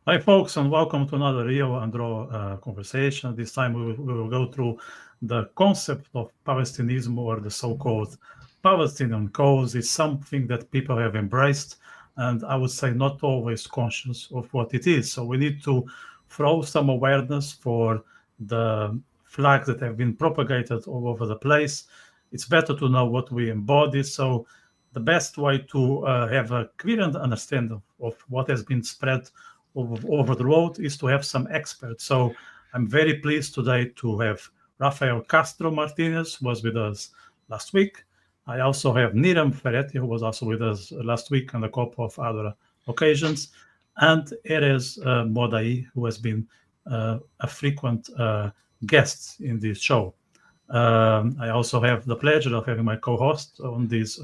Hi, folks, and welcome to another Rio and Raw conversation. This time we will go through the concept of Palestinism, or the so-called Palestinian cause. It's something that people have embraced, and I would say not always conscious of what it is. So we need to throw some awareness for the flags that have been propagated all over the place. It's better to know what we embody. So the best way to have a clear understanding of what has been spread over the road is to have some experts. So I'm very pleased today to have Rafael Castro Martinez, who was with us last week. I also have Niram Ferretti, who was also with us last week on a couple of other occasions, and Erez Modai, who has been a frequent guest in this show. I also have the pleasure of having my co-host on this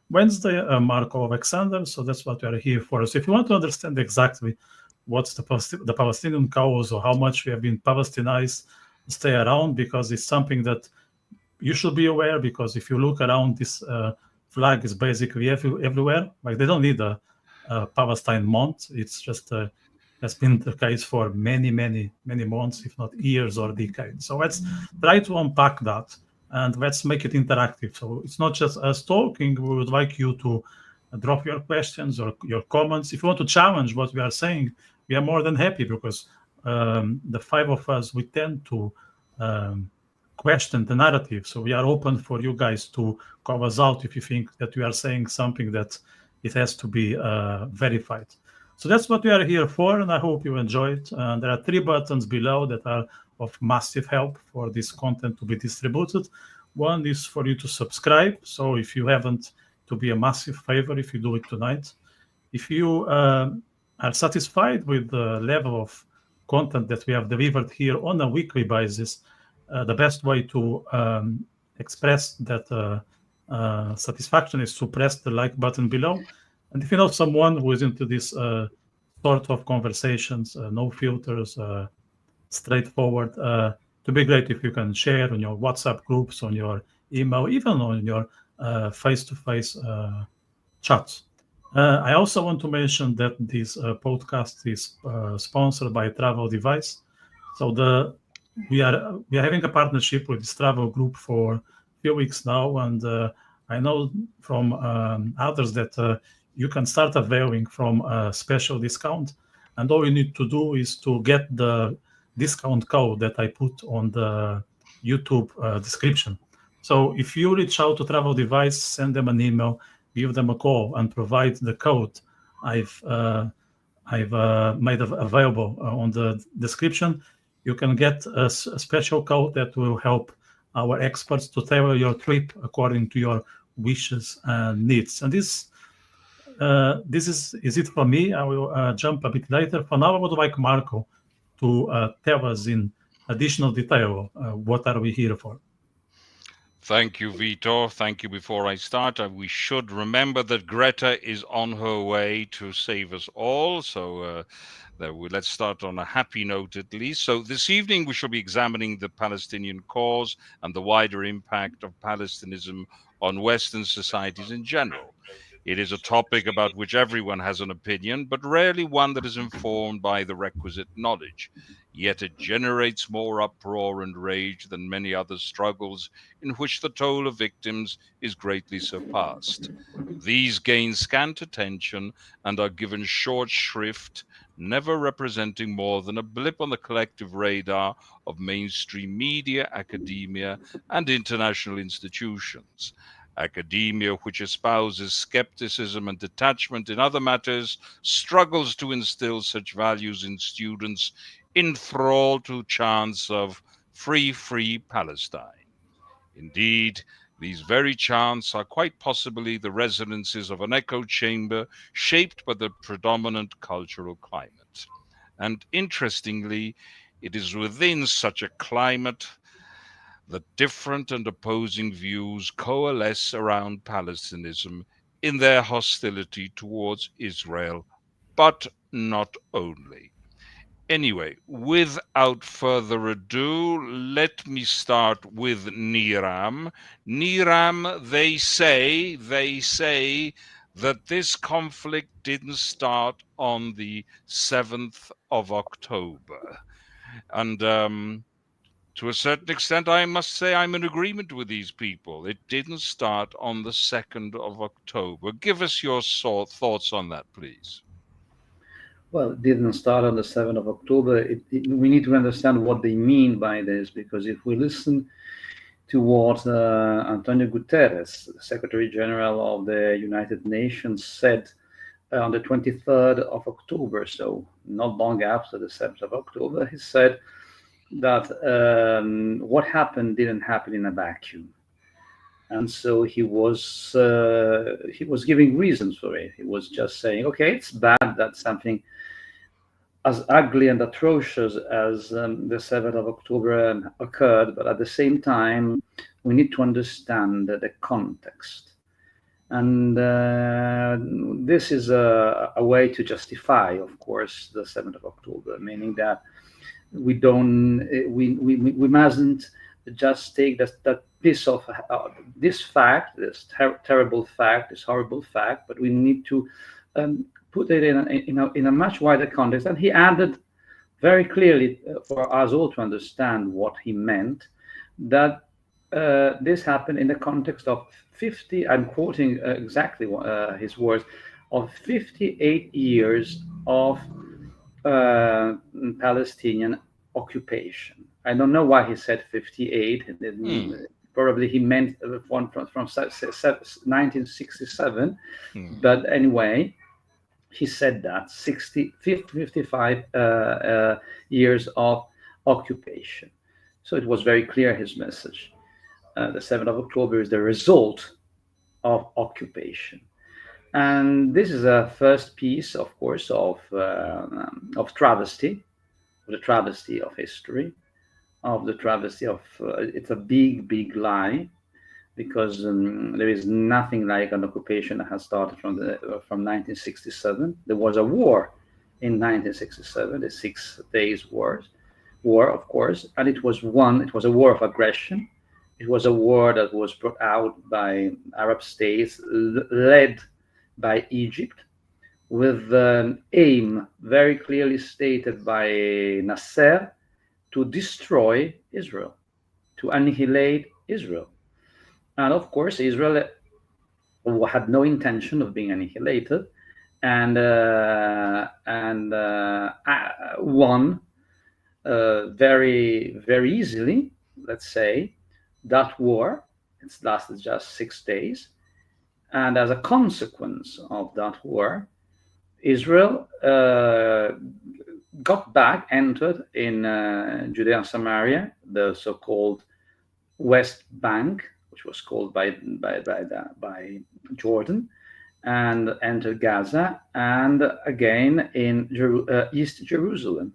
Wednesday, Marco Alexander. So that's what we are here for. So if you want to understand exactly what's the Palestinian cause or how much we have been Palestinized, stay around, because it's something that you should be aware. Because if you look around, this flag is basically everywhere. Like, they don't need a Palestine month. It's just has been the case for many months, if not years or decades. So let's try to unpack that. And let's make it interactive. So it's not just us talking. We would like you to drop your questions or your comments. If you want to challenge what we are saying, we are more than happy, because the five of us, we tend to question the narrative. So we are open for you guys to call us out if you think that we are saying something that it has to be verified. So that's what we are here for, and I hope you enjoy it. There are 3 buttons below that are of massive help for this content to be distributed. One is for you to subscribe. So if you haven't, to be a massive favor if you do it tonight. If you are satisfied with the level of content that we have delivered here on a weekly basis, the best way to express that satisfaction is to press the like button below. And if you know someone who is into this sort of conversations, no filters, straightforward, to be great if you can share on your WhatsApp groups, on your email, even on your face-to-face chats. I also want to mention that this podcast is sponsored by Travel Device. So we are having a partnership with this travel group for a few weeks now, and I know from others that you can start availing from a special discount, and all you need to do is to get the discount code that I put on the YouTube description. So if you reach out to Travel Device, send them an email, give them a call, and provide the code I've made available on the description, you can get a special code that will help our experts to tailor your trip according to your wishes and needs. And this is it for me. I will jump a bit later. For now, I would like Marco to tell us in additional detail what are we here for. Thank you, Vitor. Thank you. Before I start, we should remember that Greta is on her way to save us all. So let's start on a happy note, at least. So this evening, we shall be examining the Palestinian cause and the wider impact of Palestinism on Western societies in general. It is a topic about which everyone has an opinion, but rarely one that is informed by the requisite knowledge. Yet it generates more uproar and rage than many other struggles in which the toll of victims is greatly surpassed. These gain scant attention and are given short shrift, never representing more than a blip on the collective radar of mainstream media, academia, and international institutions. Academia, which espouses skepticism and detachment in other matters, struggles to instill such values in students enthralled to chants of free Palestine. Indeed, These very chants are quite possibly the resonances of an echo chamber shaped by the predominant cultural climate. And interestingly, it is within such a climate that different and opposing views coalesce around Palestinism in their hostility towards Israel, but not only. Anyway, without further ado, let me start with Niram. Niram, they say that this conflict didn't start on the 7th of October. And to a certain extent, I must say I'm in agreement with these people. It didn't start on the 2nd of October. Give us your thoughts on that, please. Well, it didn't start on the 7th of October. We need to understand what they mean by this, because if we listen to what Antonio Guterres, the Secretary General of the United Nations, said on the 23rd of October, so not long after the 7th of October, he said that what happened didn't happen in a vacuum. And so he was giving reasons for it. He was just saying, okay, it's bad that something as ugly and atrocious as the 7th of October occurred, but at the same time, we need to understand the context. And this is a way to justify, of course, the 7th of October, meaning that we mustn't just take that piece of this fact, this terrible fact, this horrible fact, but we need to put it in a much wider context. And he added very clearly for us all to understand what he meant, that this happened in the context of 50, I'm quoting exactly his words, of 58 years of Palestinian occupation. I don't know why he said 58. Probably he meant one from 1967. But anyway, he said that 55 years of occupation. So it was very clear, his message. The 7th of October is the result of occupation. And this is a first piece, of course, of travesty, the travesty of history, of the travesty of, it's a big, big lie, because there is nothing like an occupation that has started from 1967. There was a war in 1967, the 6 Days War, of course, and it was a war of aggression. It was a war that was brought out by Arab states, led by Egypt, with an aim very clearly stated by Nasser to destroy Israel, to annihilate Israel. And of course, Israel had no intention of being annihilated, and won very, very easily, let's say, that war. It's lasted just 6 days. And as a consequence of that war, Israel entered in Judea and Samaria, the so-called West Bank, which was called by Jordan, and entered Gaza, and again in East Jerusalem.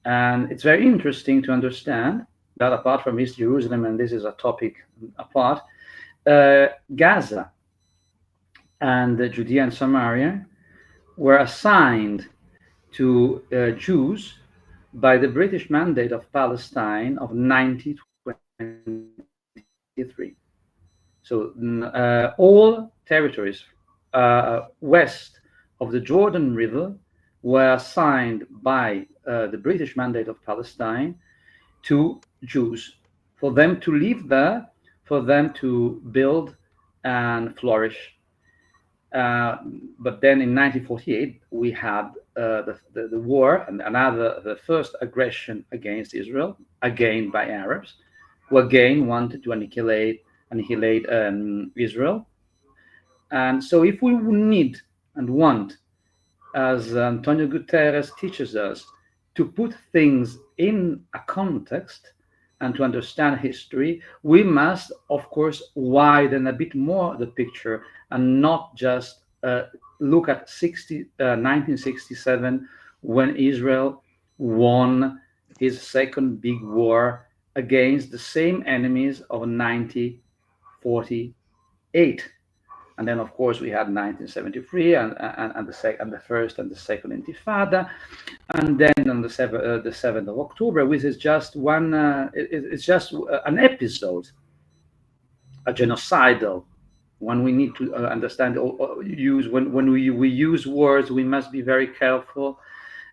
And it's very interesting to understand that apart from East Jerusalem, and this is a topic apart, Gaza and Judea and Samaria were assigned to Jews by the British Mandate of Palestine of 1923. So all territories west of the Jordan River were assigned by the British Mandate of Palestine to Jews, for them to live there, for them to build and flourish. But then in 1948, we had the war and the first aggression against Israel, again by Arabs, who again wanted to annihilate Israel. And so if we need and want, as Antonio Guterres teaches us, to put things in a context, and to understand history, we must, of course, widen a bit more the picture and not just look at 1967, when Israel won his second big war against the same enemies of 1948. And then, of course, we had 1973 and the first and the second Intifada, and then on the 7th of October, which is just one. It's just an episode, a genocidal. When we need to understand or use when we use words, we must be very careful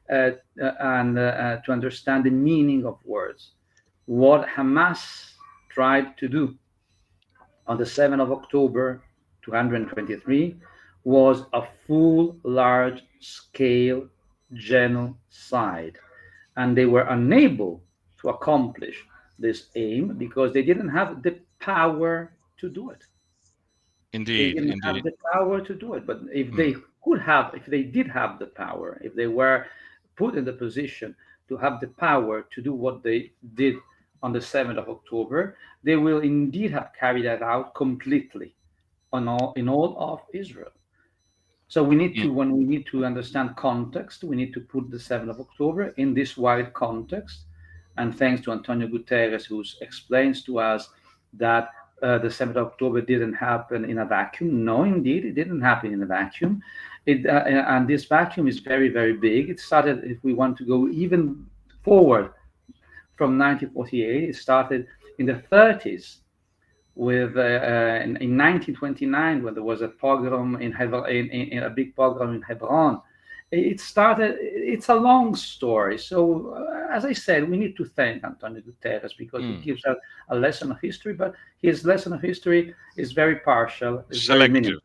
and to understand the meaning of words. What Hamas tried to do on the 7th of October 223 was a full, large-scale genocide. And they were unable to accomplish this aim because they didn't have the power to do it. Indeed, They didn't have the power to do it. But if they could have, if they did have the power, if they were put in the position to have the power to do what they did on the 7th of October, they will indeed have carried that out completely in all of Israel. So we need to, when we need to understand context, we need to put the 7th of October in this wide context. And thanks to Antonio Guterres, who explains to us that the 7th of October didn't happen in a vacuum. No, indeed, it didn't happen in a vacuum. And this vacuum is very, very big. It started, if we want to go even forward, from 1948, it started in the 30s with in 1929, when there was a pogrom in a big pogrom in Hebron. It started. It's a long story. So, as I said, we need to thank Antonio Guterres because he gives us a lesson of history, but his lesson of history is very partial. It's selective.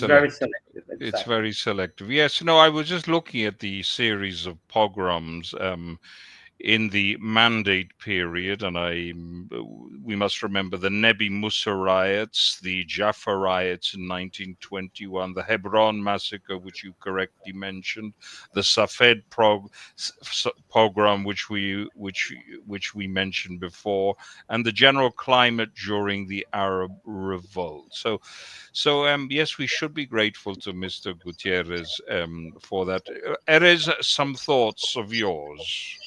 Very selective. Exactly. It's very selective. Yes. No, I was just looking at the series of pogroms in the Mandate period, and we must remember the Nebi Musa riots, the Jaffa riots in 1921, the Hebron massacre, which you correctly mentioned, the Safed pogrom, which we mentioned before, and the general climate during the Arab Revolt. So yes, we should be grateful to Mr. Gutierrez for that. Erez, some thoughts of yours?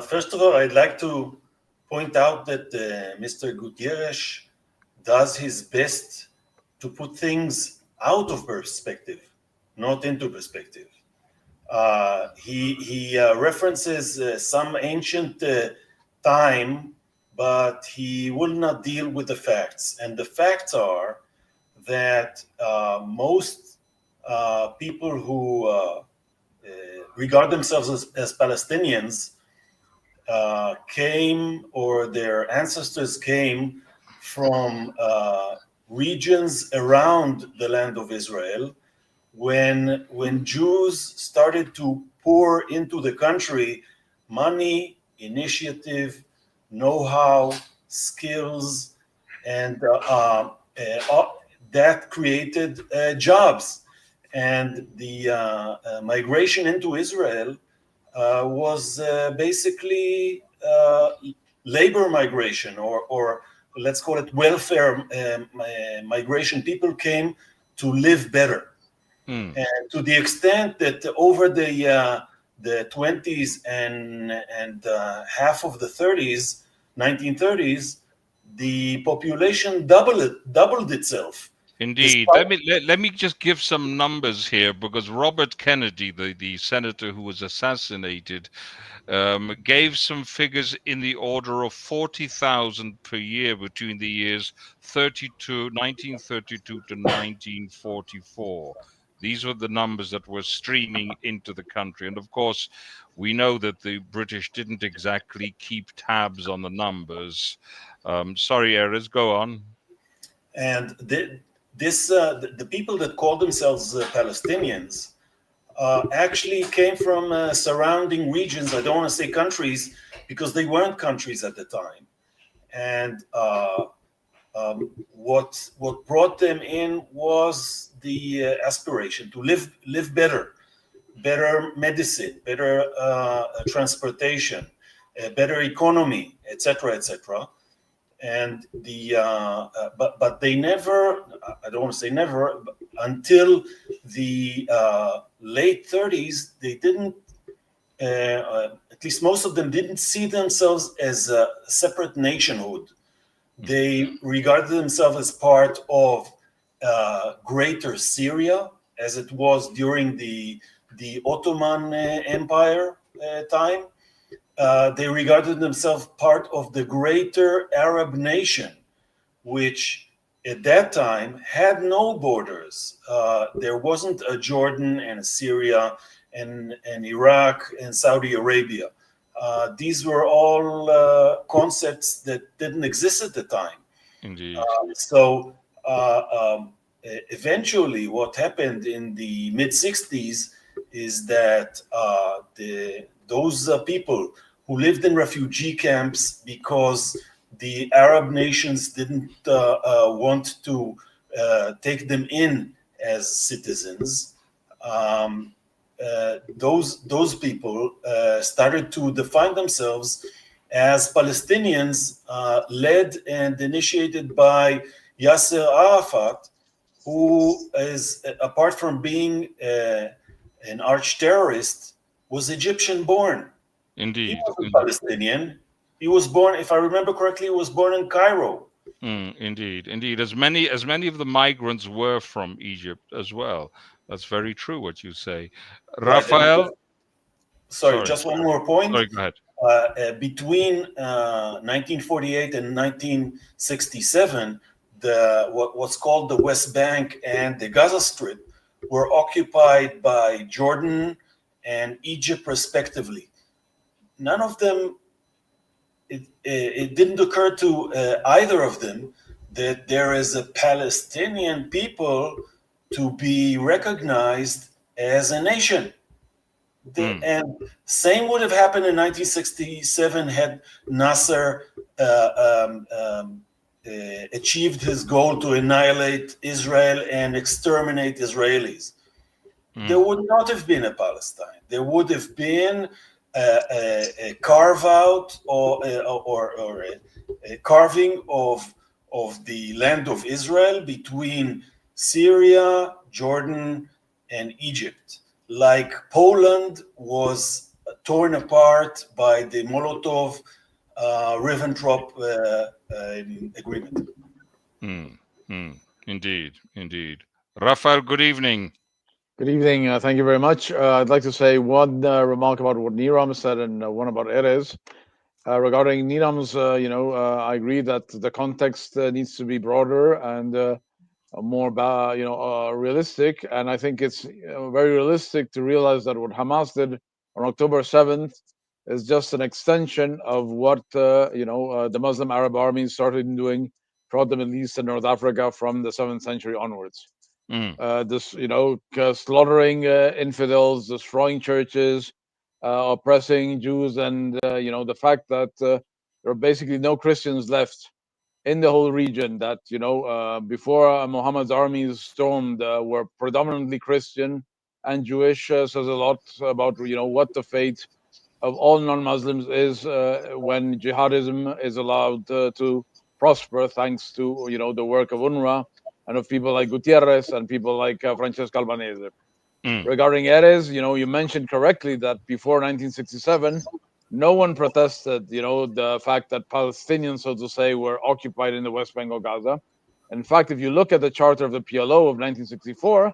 First of all, I'd like to point out that Mr. Gutierrez does his best to put things out of perspective, not into perspective. He references some ancient time, but he will not deal with the facts. And the facts are that most people who regard themselves as Palestinians came, or their ancestors came from regions around the land of Israel. When Jews started to pour into the country money, initiative, know-how, skills, and that created jobs. And the migration into Israel was basically labor migration, or let's call it welfare migration. People came to live better. And to the extent that over the 20s and half of the 30s, 1930s, the population doubled itself. Indeed. Let me just give some numbers here, because Robert Kennedy, the senator who was assassinated, gave some figures in the order of 40,000 per year between the years 1932 to 1944. These were the numbers that were streaming into the country. And of course, we know that the British didn't exactly keep tabs on the numbers. Sorry, Erez, go on. And the people that call themselves Palestinians actually came from surrounding regions. I don't want to say countries, because they weren't countries at the time. And what brought them in was the aspiration to live better medicine, better transportation, a better economy, etc., etc. And but they never, I don't want to say never, but until the late 30s, they didn't, at least most of them didn't see themselves as a separate nationhood. They regarded themselves as part of greater Syria, as it was during the Ottoman Empire time. They regarded themselves part of the greater Arab nation, which at that time had no borders. There wasn't a Jordan and a Syria and Iraq and Saudi Arabia. These were all concepts that didn't exist at the time. Indeed. Eventually, what happened in the mid 60s is that those people who lived in refugee camps because the Arab nations didn't want to take them in as citizens, those people started to define themselves as Palestinians, led and initiated by Yasser Arafat, who is, apart from being an arch terrorist, was Egyptian born. Indeed. He wasn't Palestinian. He was born, if I remember correctly, he was born in Cairo. Indeed. As many of the migrants were from Egypt as well. That's very true what you say. Rafael? Sorry, just one more point. Sorry, go ahead. Between 1948 and 1967, what's called the West Bank and the Gaza Strip were occupied by Jordan and Egypt respectively. None of them, it didn't occur to either of them that there is a Palestinian people to be recognized as a nation. And same would have happened in 1967 had Nasser achieved his goal to annihilate Israel and exterminate Israelis. There would not have been a Palestine. There would have been a carve out or a carving of the land of Israel between Syria, Jordan, and Egypt, like Poland was torn apart by the Molotov-Ribbentrop agreement. Indeed. Rafael, good evening. Good evening. Thank you very much. I'd like to say one remark about what Niram said and one about Erez. Regarding Niram's, I agree that the context needs to be broader and more, realistic. And I think it's very realistic to realize that what Hamas did on October 7th is just an extension of what the Muslim Arab armies started doing throughout the Middle East and North Africa from the 7th century onwards. Slaughtering infidels, destroying churches, oppressing Jews, and the fact that there are basically no Christians left in the whole region. That before Muhammad's armies stormed, were predominantly Christian and Jewish. Says a lot about what the fate of all non-Muslims is when jihadism is allowed to prosper, thanks to the work of UNRWA and of people like Gutierrez and people like Francesco Albanese. Regarding Erez, you mentioned correctly that before 1967, no one protested, the fact that Palestinians, so to say, were occupied in the West Bank of Gaza. In fact, if you look at the charter of the PLO of 1964,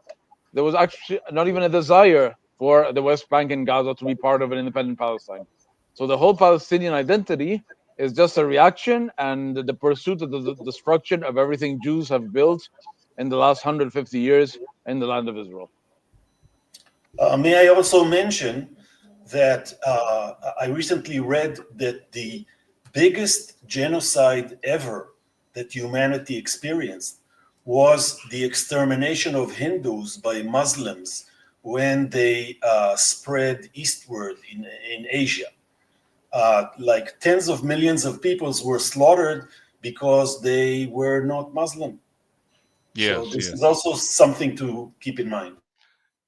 there was actually not even a desire for the West Bank and Gaza to be part of an independent Palestine. So the whole Palestinian identity is just a reaction and the pursuit of the destruction of everything Jews have built in the last 150 years in the land of Israel. May I also mention that I recently read that the biggest genocide ever that humanity experienced was the extermination of Hindus by Muslims when they spread eastward in Asia. Like tens of millions of people were slaughtered because they were not Muslim. So this is also something to keep in mind.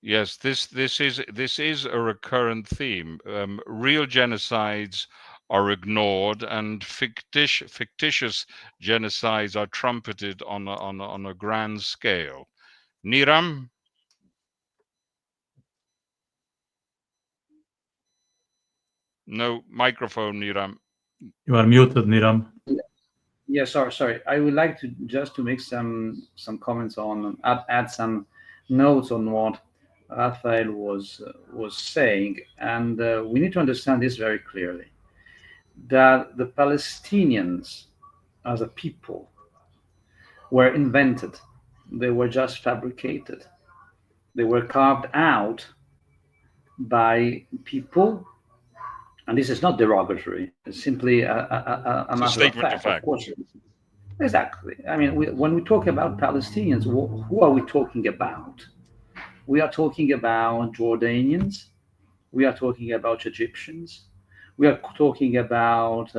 Yes, this is a recurrent theme. Real genocides are ignored, and fictitious genocides are trumpeted on a grand scale. Niram? No microphone, Niram. You are muted, Niram. Yeah, sorry. I would like to just to make some comments on add some notes on what Rafael was saying, and we need to understand this very clearly, that the Palestinians as a people were invented. They were just fabricated. They were carved out by people, and this is not derogatory. It's simply a matter of statement fact. of fact. Of course, exactly. I mean, when we talk about Palestinians, who are we talking about? We are talking about Jordanians. We are talking about Egyptians. We are talking about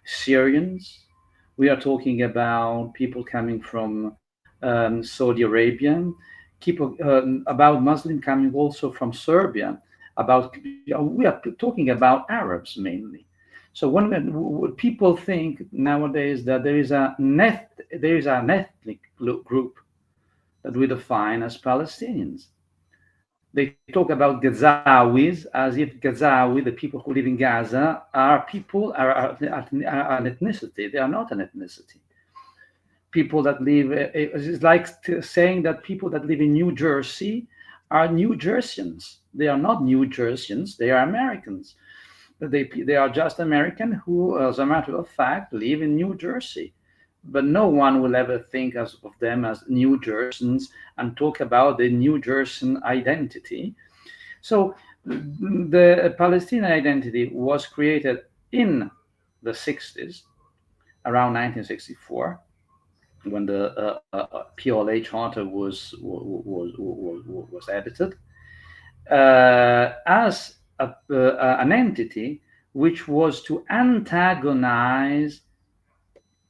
Syrians. We are talking about people coming from Saudi Arabia, people about Muslim coming also from Serbia. We are talking about Arabs mainly. So when people think nowadays that there is an ethnic group that we define as Palestinians, they talk about Gazawis as if Gazawi, the people who live in Gaza, are an ethnicity. They are not an ethnicity. People that live, it's like saying that people that live in New Jersey are New Jerseyans. They are not New Jerseyans, they are Americans. They are just American who, as a matter of fact, live in New Jersey. But no one will ever think of them as New Jerseyans and talk about the New Jersey identity. So the Palestinian identity was created in the 60s, around 1964, when the PLA charter was edited, as an entity which was to antagonize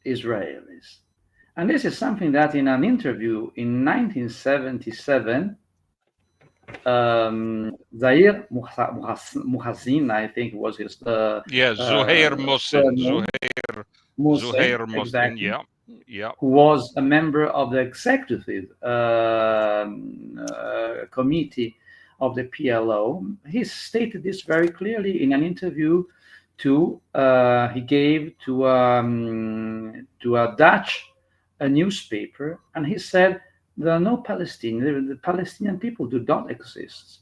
Israelis. And this is something that in an interview in 1977, Zahir Muhsin, I think was his Zuhair Mohsin. Zuhair Mohsin, exactly, yeah. Who was a member of the executive committee of the PLO. He stated this very clearly in an interview he gave to a Dutch newspaper, and he said there are no Palestinians. The Palestinian people do not exist.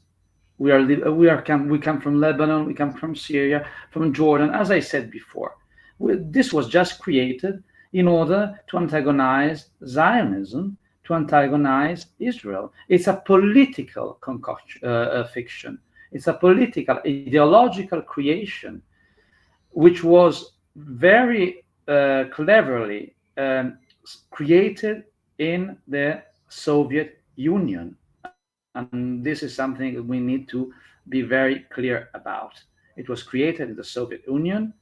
We come from Lebanon, we come from Syria, from Jordan. As I said before, this was just created in order to antagonize Zionism, to antagonize Israel. It's a political fiction. It's a political, ideological creation, which was very cleverly created in the Soviet Union. And this is something we need to be very clear about. It was created in the Soviet Union,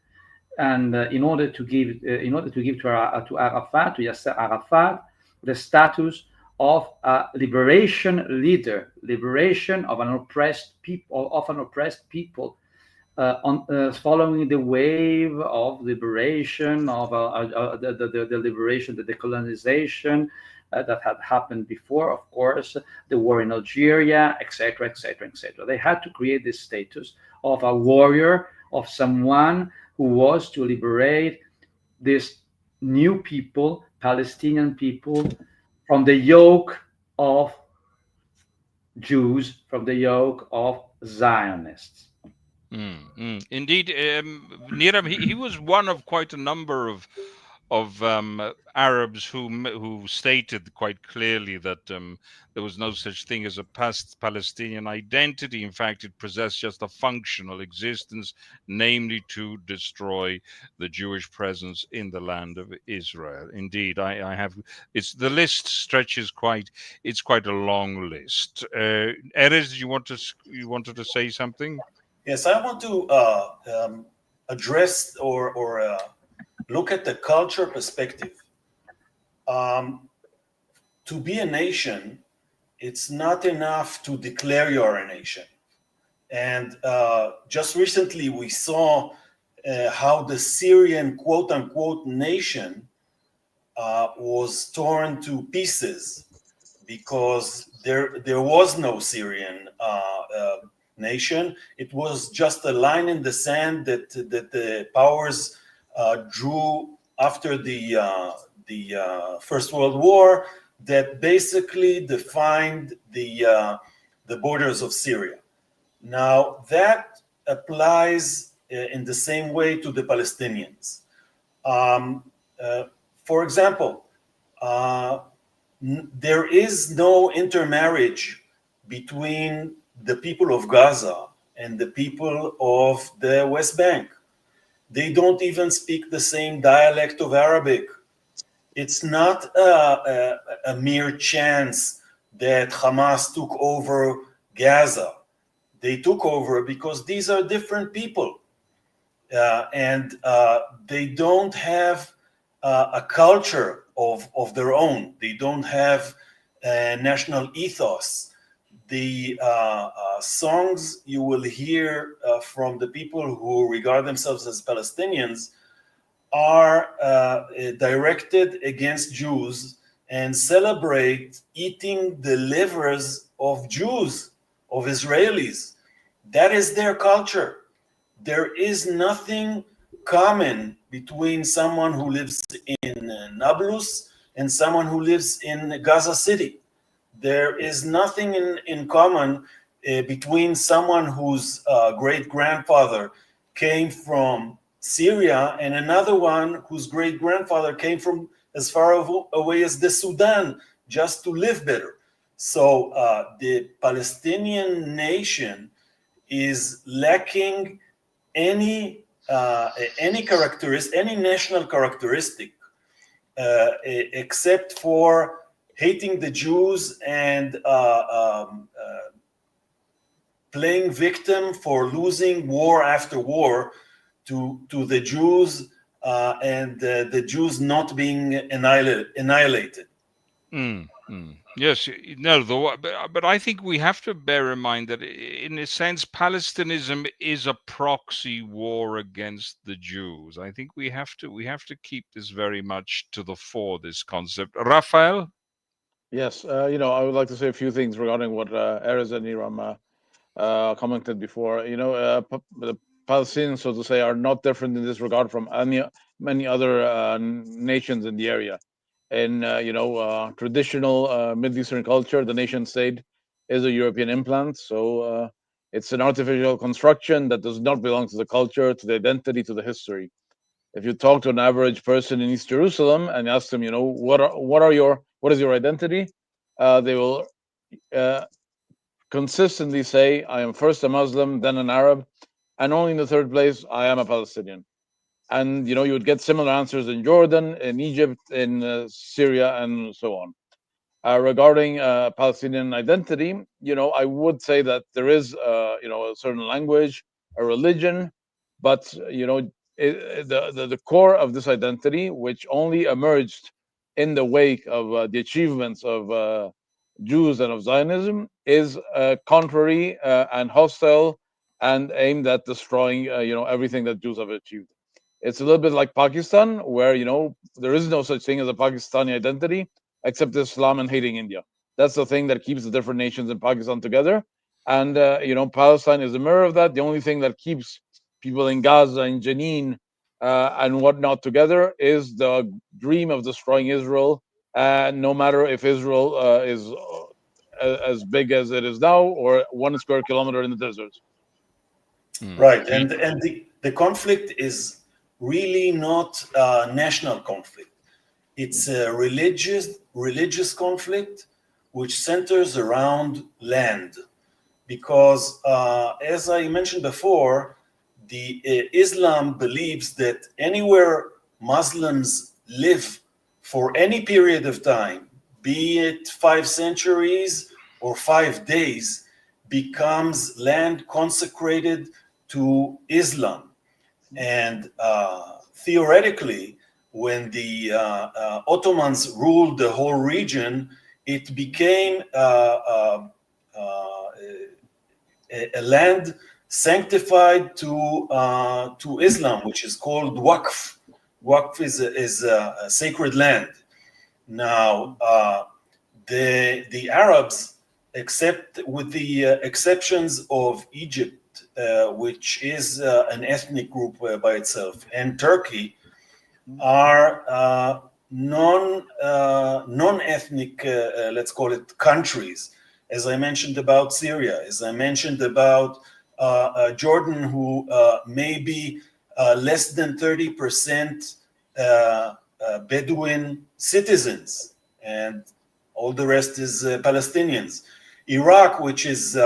and in order to give to Arafat, to Yasser Arafat, the status of a liberation leader, liberation of an oppressed people, following the wave of liberation of the liberation, the decolonization that had happened before, of course, the war in Algeria, etc., etc., etc. They had to create this status of a warrior, of someone who was to liberate this new people, Palestinian people, from the yoke of Jews, from the yoke of Zionists. Indeed, Niram, he was one of quite a number of Arabs who stated quite clearly that there was no such thing as a Palestinian identity. In fact, it possessed just a functional existence, namely to destroy the Jewish presence in the land of Israel. Indeed, I have. The list stretches it's quite a long list. Erez, you wanted to say something? Yes, I want to address or look at the culture perspective. To be a nation, it's not enough to declare you're a nation. And just recently we saw how the Syrian quote-unquote nation was torn to pieces, because there was no Syrian nation. It was just a line in the sand that the powers drew after the First World War, that basically defined the borders of Syria. Now that applies in the same way to the Palestinians. For example, there is no intermarriage between the people of Gaza and the people of the West Bank. They don't even speak the same dialect of Arabic. It's not a mere chance that Hamas took over Gaza. They took over because these are different people, and they don't have a culture of their own. They don't have a national ethos. The songs you will hear from the people who regard themselves as Palestinians are directed against Jews and celebrate eating the livers of Jews, of Israelis. That is their culture. There is nothing common between someone who lives in Nablus and someone who lives in Gaza City. There is nothing in common between someone whose great-grandfather came from Syria and another one whose great-grandfather came from as far away as the Sudan just to live better. So the Palestinian nation is lacking any national characteristic except for hating the Jews and playing victim for losing war after war to the Jews and the Jews not being annihilated. Yes, no, but I think we have to bear in mind that in a sense, Palestinism is a proxy war against the Jews. I think we have to keep this very much to the fore, this concept. Rafael? Yes, I would like to say a few things regarding what Erez and Niram commented before. The Palestinians, so to say, are not different in this regard from many other nations in the area. In traditional Middle Eastern culture, the nation state is a European implant. So it's an artificial construction that does not belong to the culture, to the identity, to the history. If you talk to an average person in East Jerusalem and ask them, what is your identity, they will consistently say, I am first a Muslim, then an Arab, and only in the third place, I am a Palestinian. And you would get similar answers in Jordan, in Egypt, in Syria, and so on. Regarding Palestinian identity, I would say that there is, a certain language, a religion, but the core of this identity, which only emerged in the wake of the achievements of Jews and of Zionism, is contrary and hostile and aimed at destroying, everything that Jews have achieved. It's a little bit like Pakistan, where there is no such thing as a Pakistani identity except Islam and hating India. That's the thing that keeps the different nations in Pakistan together. And Palestine is a mirror of that. The only thing that keeps people in Gaza and Jenin and whatnot together is the dream of destroying Israel. No matter if Israel is as big as it is now or 1 square kilometer in the desert. Right, and the conflict is really not a national conflict. It's a religious conflict which centers around land, because as I mentioned before, the Islam believes that anywhere Muslims live for any period of time, be it 5 centuries or 5 days, becomes land consecrated to Islam. And theoretically, when the Ottomans ruled the whole region, it became a land sanctified to Islam, which is called Waqf. Waqf is a sacred land. Now, the Arabs, except with the exceptions of Egypt, which is an ethnic group by itself, and Turkey, are non-ethnic, let's call it, countries. As I mentioned about Syria, as I mentioned about Jordan, who may be less than 30% Bedouin citizens, and all the rest is Palestinians. Iraq, which is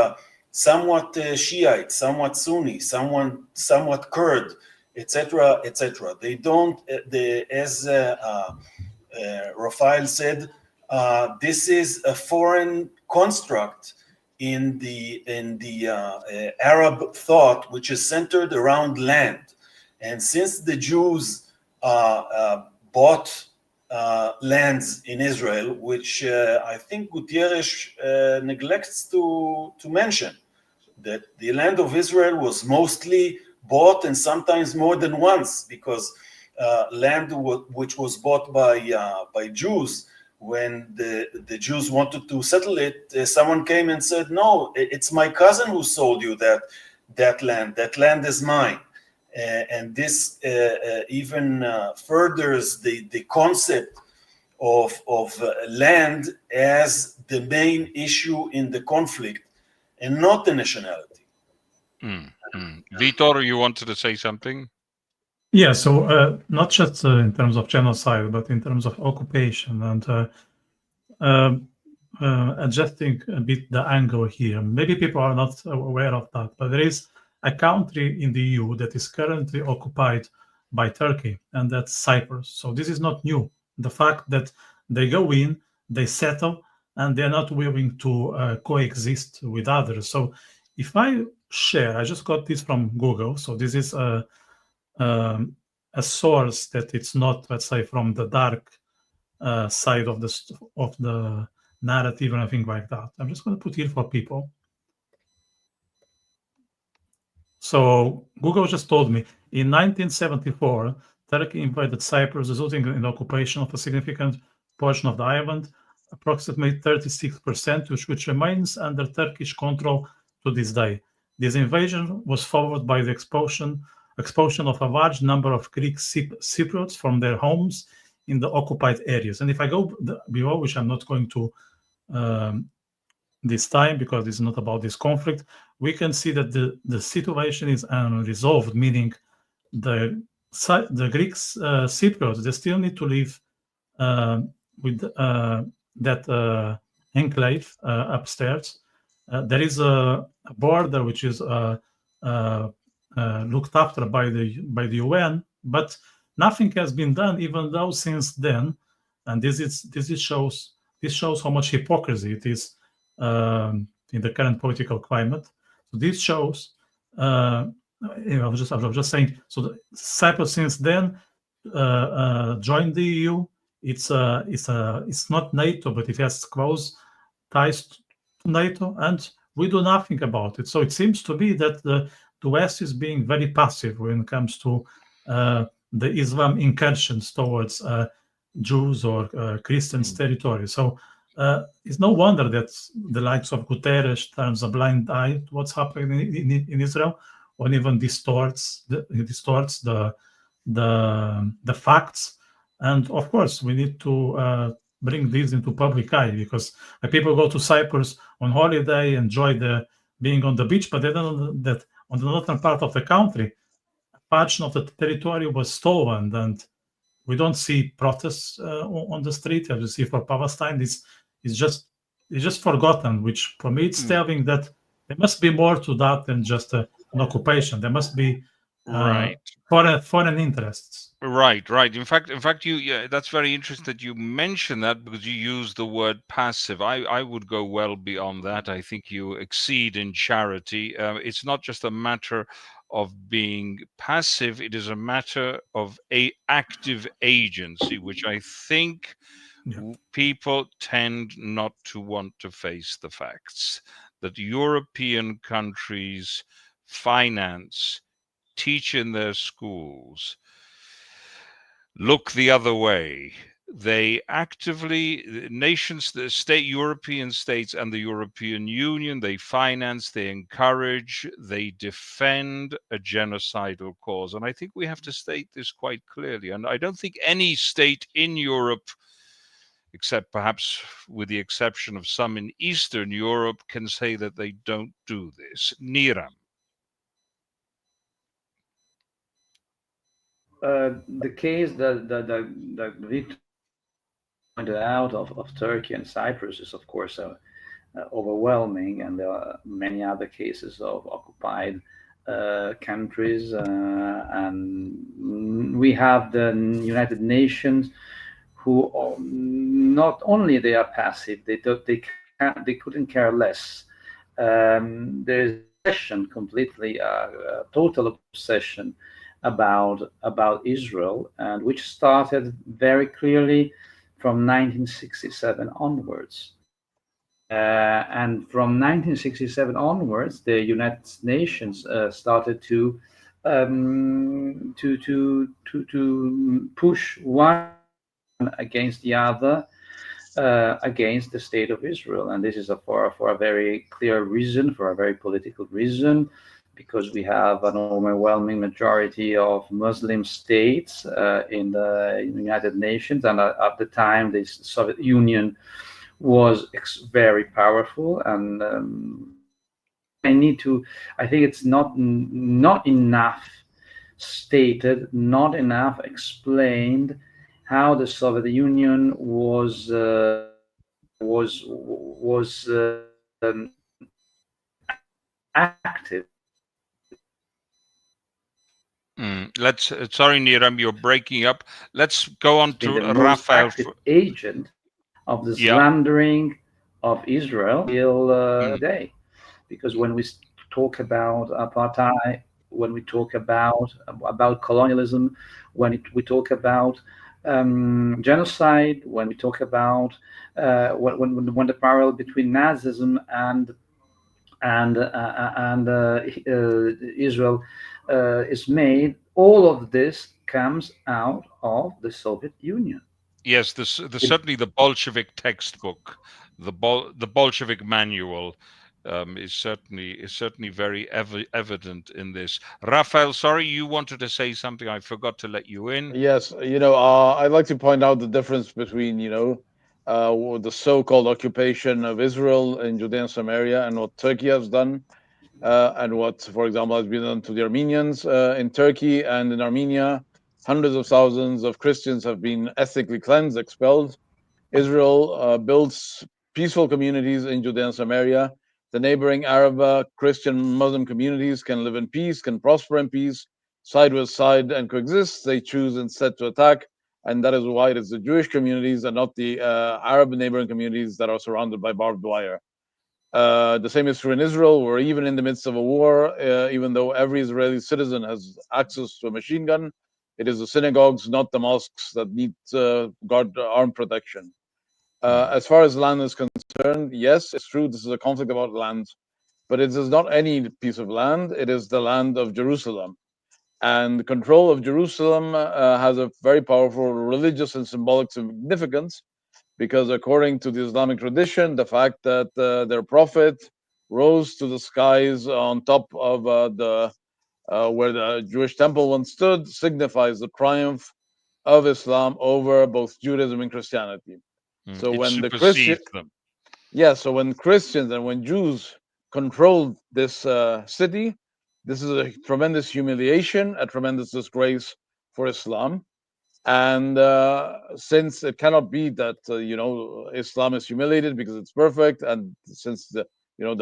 somewhat Shiite, somewhat Sunni, somewhat Kurd, etc., etc. They don't, as Rafael said, this is a foreign construct in the Arab thought, which is centered around land. And since the Jews bought lands in Israel, which I think Gulyás neglects to mention, that the land of Israel was mostly bought, and sometimes more than once, because land which was bought by Jews, when the Jews wanted to settle it, someone came and said, no, it's my cousin who sold you that land. That land is mine. And this even furthers the concept of land as the main issue in the conflict, and not the nationality. Vitor, you wanted to say something? Yeah, so not just in terms of genocide, but in terms of occupation, and adjusting a bit the angle here. Maybe people are not aware of that, but there is a country in the EU that is currently occupied by Turkey, and that's Cyprus. So this is not new. The fact that they go in, they settle, and they're not willing to coexist with others. So if I share, I just got this from Google, so this is a source that it's not, let's say, from the dark side of the narrative or anything like that. I'm just going to put here for people. So Google just told me in 1974, Turkey invaded Cyprus, resulting in the occupation of a significant portion of the island, approximately 36%, which remains under Turkish control to this day. This invasion was followed by the expulsion of a large number of Greek Cypriots from their homes in the occupied areas. And if I go below, which I'm not going to this time because it's not about this conflict, we can see that the situation is unresolved, meaning the Greek Cypriots, they still need to live with that enclave upstairs. There is a border which is looked after by the UN, but nothing has been done, even though since then, and this shows how much hypocrisy it is in the current political climate. So this shows. I was just saying. So Cyprus since then joined the EU. It's not NATO, but it has close ties to NATO, and we do nothing about it. So it seems to be that the West is being very passive when it comes to the Islam incursions towards Jews or Christians' territory. So it's no wonder that the likes of Guterres turns a blind eye to what's happening in Israel, or even distorts the facts. And of course, we need to bring this into public eye, because people go to Cyprus on holiday, enjoy being on the beach, but they don't know that on the northern part of the country, a portion of the territory was stolen, and we don't see protests on the street as you see for Palestine. It's just forgotten, which for me it's telling that there must be more to that than just an occupation. There must be foreign interests. Right. In fact, that's very interesting that you mention that, because you use the word passive. I would go well beyond that. I think you exceed in charity. It's not just a matter of being passive, it is a matter of active agency, which I think people tend not to want to face the facts that European countries finance, teach in their schools, look the other way. They actively, nations, the state, European states and the European Union, they finance, they encourage, they defend a genocidal cause. And I think we have to state this quite clearly. And I don't think any state in Europe, except perhaps with the exception of some in Eastern Europe, can say that they don't do this. Niram. The case that Victor pointed out of Turkey and Cyprus is, of course, overwhelming, and there are many other cases of occupied countries, and we have the United Nations, who not only they are passive, they couldn't care less. There is obsession, completely total obsession about Israel, and which started very clearly from 1967 onwards. And from 1967 onwards, the United Nations started to push one against the other, against the state of Israel. And this is for a very clear reason, for a very political reason, because we have an overwhelming majority of Muslim states in the United Nations. And at the time, the Soviet Union was very powerful. And I think it's not enough stated, not enough explained how the Soviet Union was active. Sorry, Niram, you're breaking up. Let's go on to Rafael. Agent of the slandering of Israel till today, because when we talk about apartheid, when we talk about colonialism, when we talk about genocide, when we talk about when the parallel between Nazism and Israel is made, all of this comes out of the Soviet Union. Yes, certainly the Bolshevik textbook, the Bolshevik manual is certainly very evident in this. Rafael, sorry, you wanted to say something. I forgot to let you in. Yes, I'd like to point out the difference between the so-called occupation of Israel in Judea and Samaria and what Turkey has done, and what, for example, has been done to the Armenians in Turkey and in Armenia. Hundreds of thousands of Christians have been ethnically cleansed, expelled. Israel builds peaceful communities in Judea and Samaria. The neighboring Arab, Christian, Muslim communities can live in peace, can prosper in peace, side by side and coexist. They choose instead to attack, and that is why it is the Jewish communities and not the Arab neighboring communities that are surrounded by barbed wire. The same is true in Israel. We're even in the midst of a war, even though every Israeli citizen has access to a machine gun. It is the synagogues, not the mosques, that need armed protection. As far as land is concerned, yes, it's true, this is a conflict about land, but it is not any piece of land. It is the land of Jerusalem. And control of Jerusalem has a very powerful religious and symbolic significance, because according to the Islamic tradition, the fact that their prophet rose to the skies on top of where the Jewish temple once stood signifies the triumph of Islam over both Judaism and Christianity. So when the Christians, so when Christians and when Jews controlled this city, this is a tremendous humiliation, a tremendous disgrace for Islam. And since it cannot be that Islam is humiliated because it's perfect, and since the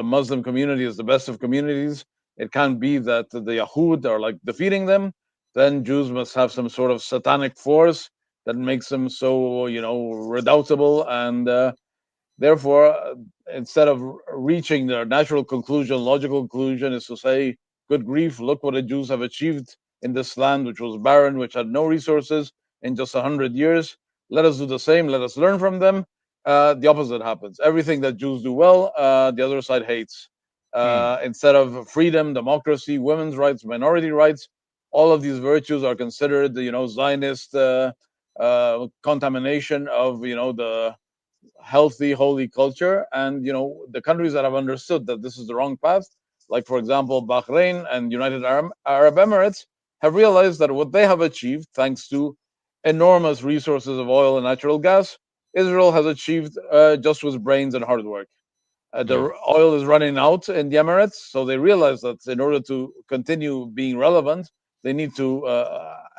Muslim community is the best of communities, it can't be that the Yahud are like defeating them. Then Jews must have some sort of satanic force that makes them so redoubtable, and therefore, instead of reaching their natural conclusion, logical conclusion is to say, good grief, look what the Jews have achieved in this land, which was barren, which had no resources, in just 100 years. Let us do the same. Let us learn from them. The opposite happens. Everything that Jews do well, the other side hates. instead of freedom, democracy, women's rights, minority rights. All of these virtues are considered, Zionist contamination of, the healthy, holy culture. And, the countries that have understood that this is the wrong path, like, for example, Bahrain and United Arab Emirates, have realized that what they have achieved, thanks to enormous resources of oil and natural gas, Israel has achieved just with brains and hard work. The oil is running out in the Emirates, so they realize that in order to continue being relevant, they need to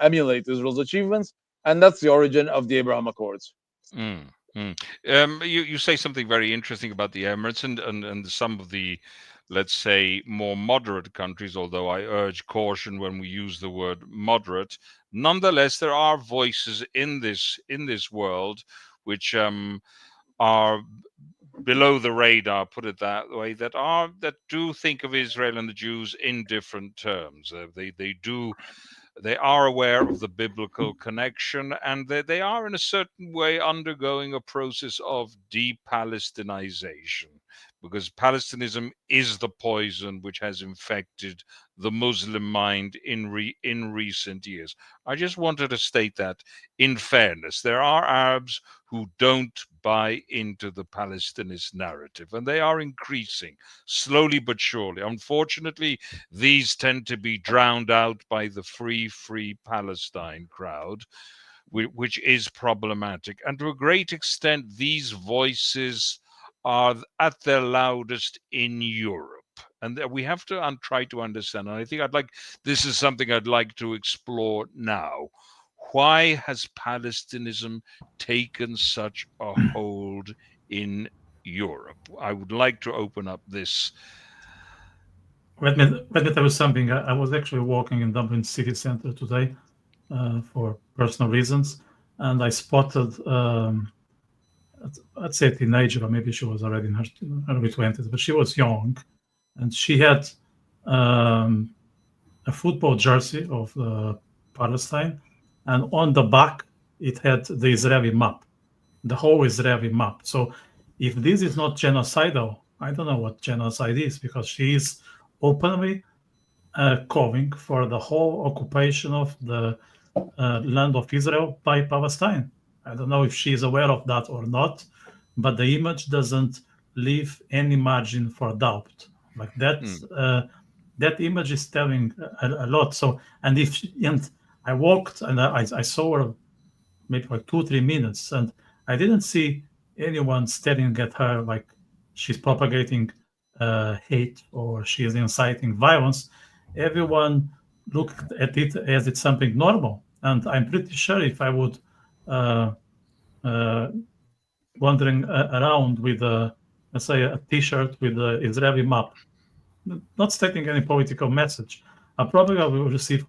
emulate Israel's achievements, and that's the origin of the Abraham Accords. You say something very interesting about the Emirates and some of the, let's say, more moderate countries, although I urge caution when we use the word moderate. Nonetheless, there are voices in this world which are below the radar, put it that way, that do think of Israel and the Jews in different terms. They are aware of the biblical connection, and they are in a certain way undergoing a process of de-Palestinization, because Palestinism is the poison which has infected the Muslim mind in recent years. I just wanted to state that, in fairness, there are Arabs who don't buy into the Palestinist narrative, and they are increasing slowly but surely. Unfortunately, these tend to be drowned out by the free Palestine crowd, which is problematic. And to a great extent, these voices are at their loudest in Europe. And we have to try to understand, and I think this is something I'd like to explore now. Why has Palestinism taken such a hold in Europe? I would like to open up this. Let me tell you something. I was actually walking in Dublin city center today for personal reasons, and I spotted, I'd say a teenager, or maybe she was already in her early 20s, but she was young, and she had a football jersey of Palestine, and on the back it had the Israeli map, the whole Israeli map. So if this is not genocidal, I don't know what genocide is, because she is openly calling for the whole occupation of the land of Israel by Palestine. I don't know if she is aware of that or not, but the image doesn't leave any margin for doubt. Like that, that image is telling a lot. So, and I walked and I saw her maybe like 2-3 minutes, and I didn't see anyone staring at her like she's propagating hate or she is inciting violence. Everyone looked at it as it's something normal. And I'm pretty sure if I would wandering around with let's say a T-shirt with the Israeli map, not stating any political message, I probably will receive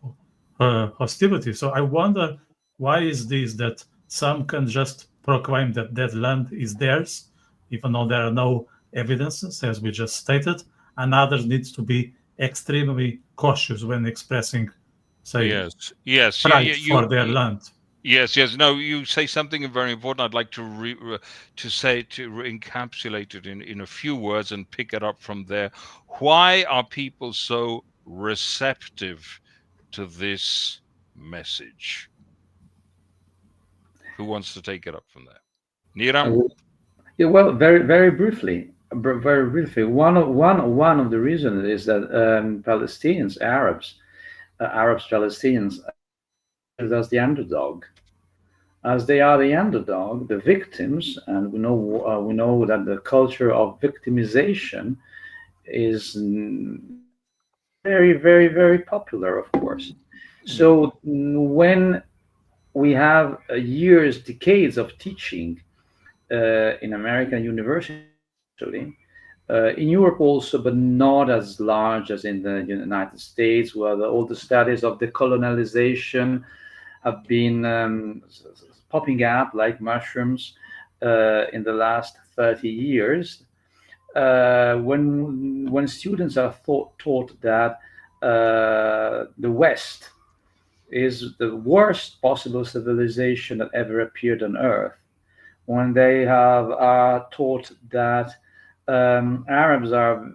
hostility. So I wonder, why is this that some can just proclaim that that land is theirs, even though there are no evidences, as we just stated, and others need to be extremely cautious when expressing, say, pride for their land. Yes. No, you say something very important. I'd like to encapsulate it in a few words and pick it up from there. Why are people so receptive to this message? Who wants to take it up from there? Niram? Yeah, well, very briefly. One of the reasons is that Palestinians, Palestinians, as the underdog, as they are the underdog, the victims, and we know that the culture of victimization is very popular, of course. So when we have decades of teaching in American university, in Europe also, but not as large as in the United States, where all the studies of colonization have been popping up like mushrooms in the last 30 years. When students are taught that the West is the worst possible civilization that ever appeared on Earth, when they are taught that Arabs are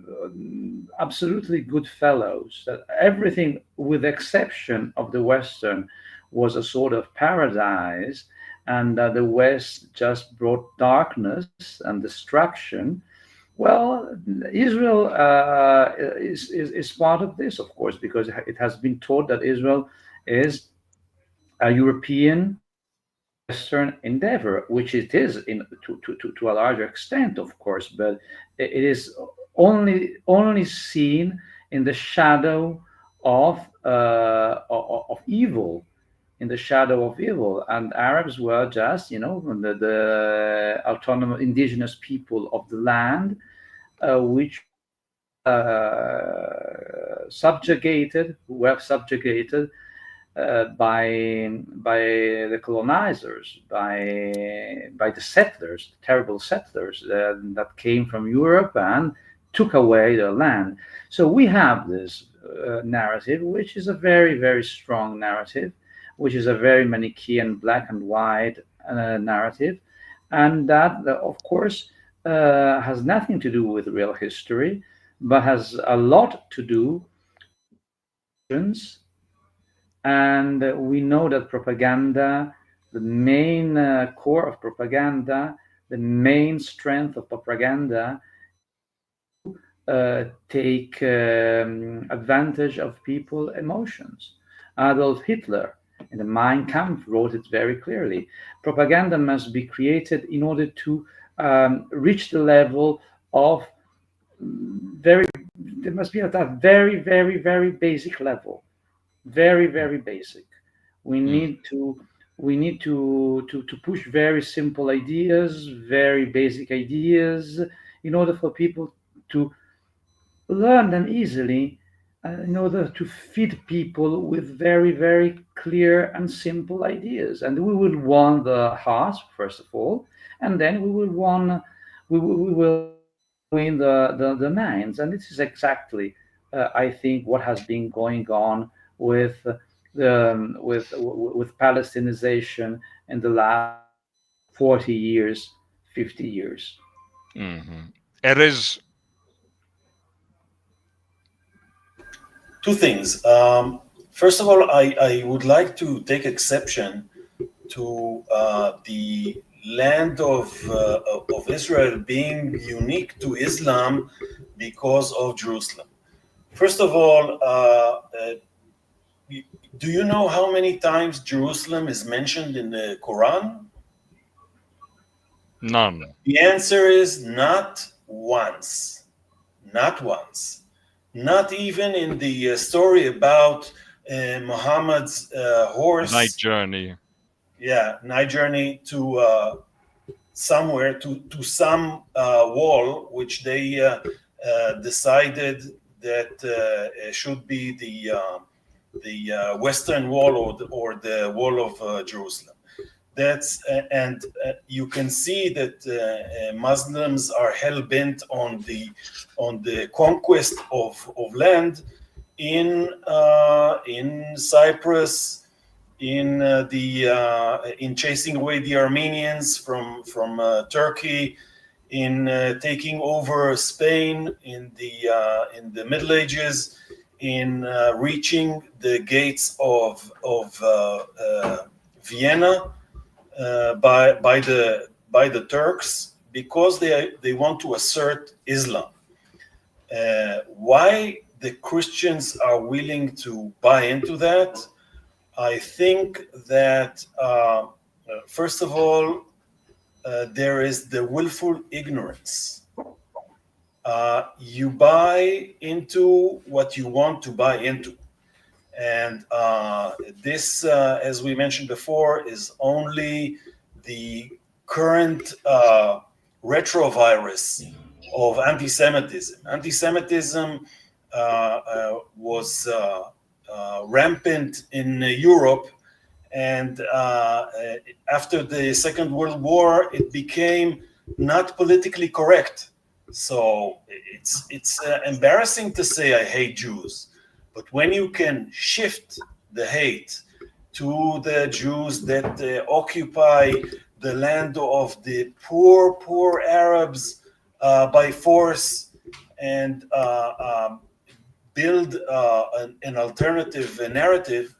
absolutely good fellows. That everything, with the exception of the Western, was a sort of paradise, and the West just brought darkness and destruction. Well, Israel is part of this, of course, because it has been taught that Israel is a European Western endeavor, which it is to a larger extent, of course, but it is only seen in the shadow of evil, in the shadow of evil. And Arabs were just, the autonomous indigenous people of the land, which subjugated, who were subjugated by the colonizers, by the settlers, the terrible settlers that came from Europe and took away their land. So we have this narrative, which is a very, very strong narrative, which is a very Manichaean, black and white narrative, and that, of course, has nothing to do with real history, but has a lot to do with. And we know that propaganda, the main core of propaganda, the main strength of propaganda, take advantage of people's emotions. Adolf Hitler in the Mein Kampf wrote it very clearly. Propaganda must be created in order to reach the level of there must be at that very, very, very basic level. Very, very basic. We need to push very simple ideas, very basic ideas, in order for people to learn them easily, in order to feed people with very, very clear and simple ideas. And we will won the hearts, first of all, and then we will win the minds. And this is exactly, I think, what has been going on with Palestinization in the last 40 years, 50 years. Erez. Two things. First of all, I would like to take exception to the land of Israel being unique to Islam because of Jerusalem. First of all, do you know how many times Jerusalem is mentioned in the Quran? None. The answer is not once. Not once. Not even in the story about Muhammad's horse. Night journey. Yeah, night journey to somewhere, to some wall, which they decided that should be the Western Wall or the Wall of Jerusalem. That's and you can see that Muslims are hell bent on the conquest of land in Cyprus, in chasing away the Armenians from Turkey, in taking over Spain in the Middle Ages, in reaching the gates of Vienna by the Turks, because they want to assert Islam. Why the Christians are willing to buy into that? I think that first of all, there is the willful ignorance. You buy into what you want to buy into. And this, as we mentioned before, is only the current retrovirus of anti-Semitism. Anti-Semitism was rampant in Europe, and after the Second World War, it became not politically correct. So it's embarrassing to say I hate Jews. But when you can shift the hate to the Jews that occupy the land of the poor Arabs by force and build an alternative narrative,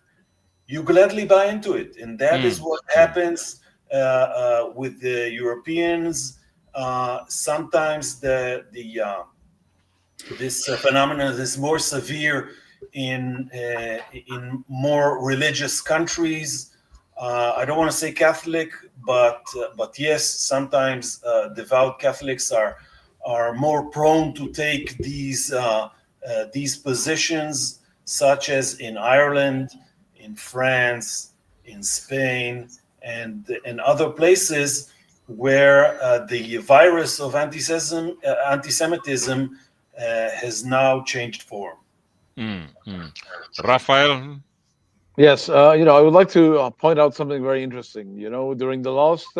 you gladly buy into it. And that is what happens with the Europeans. Sometimes this phenomenon is more severe in more religious countries. I don't want to say Catholic, but yes, sometimes devout Catholics are more prone to take these positions, such as in Ireland, in France, in Spain, and in other places where the virus of anti-Semitism has now changed form. Rafael? Yes, I would like to point out something very interesting. During the last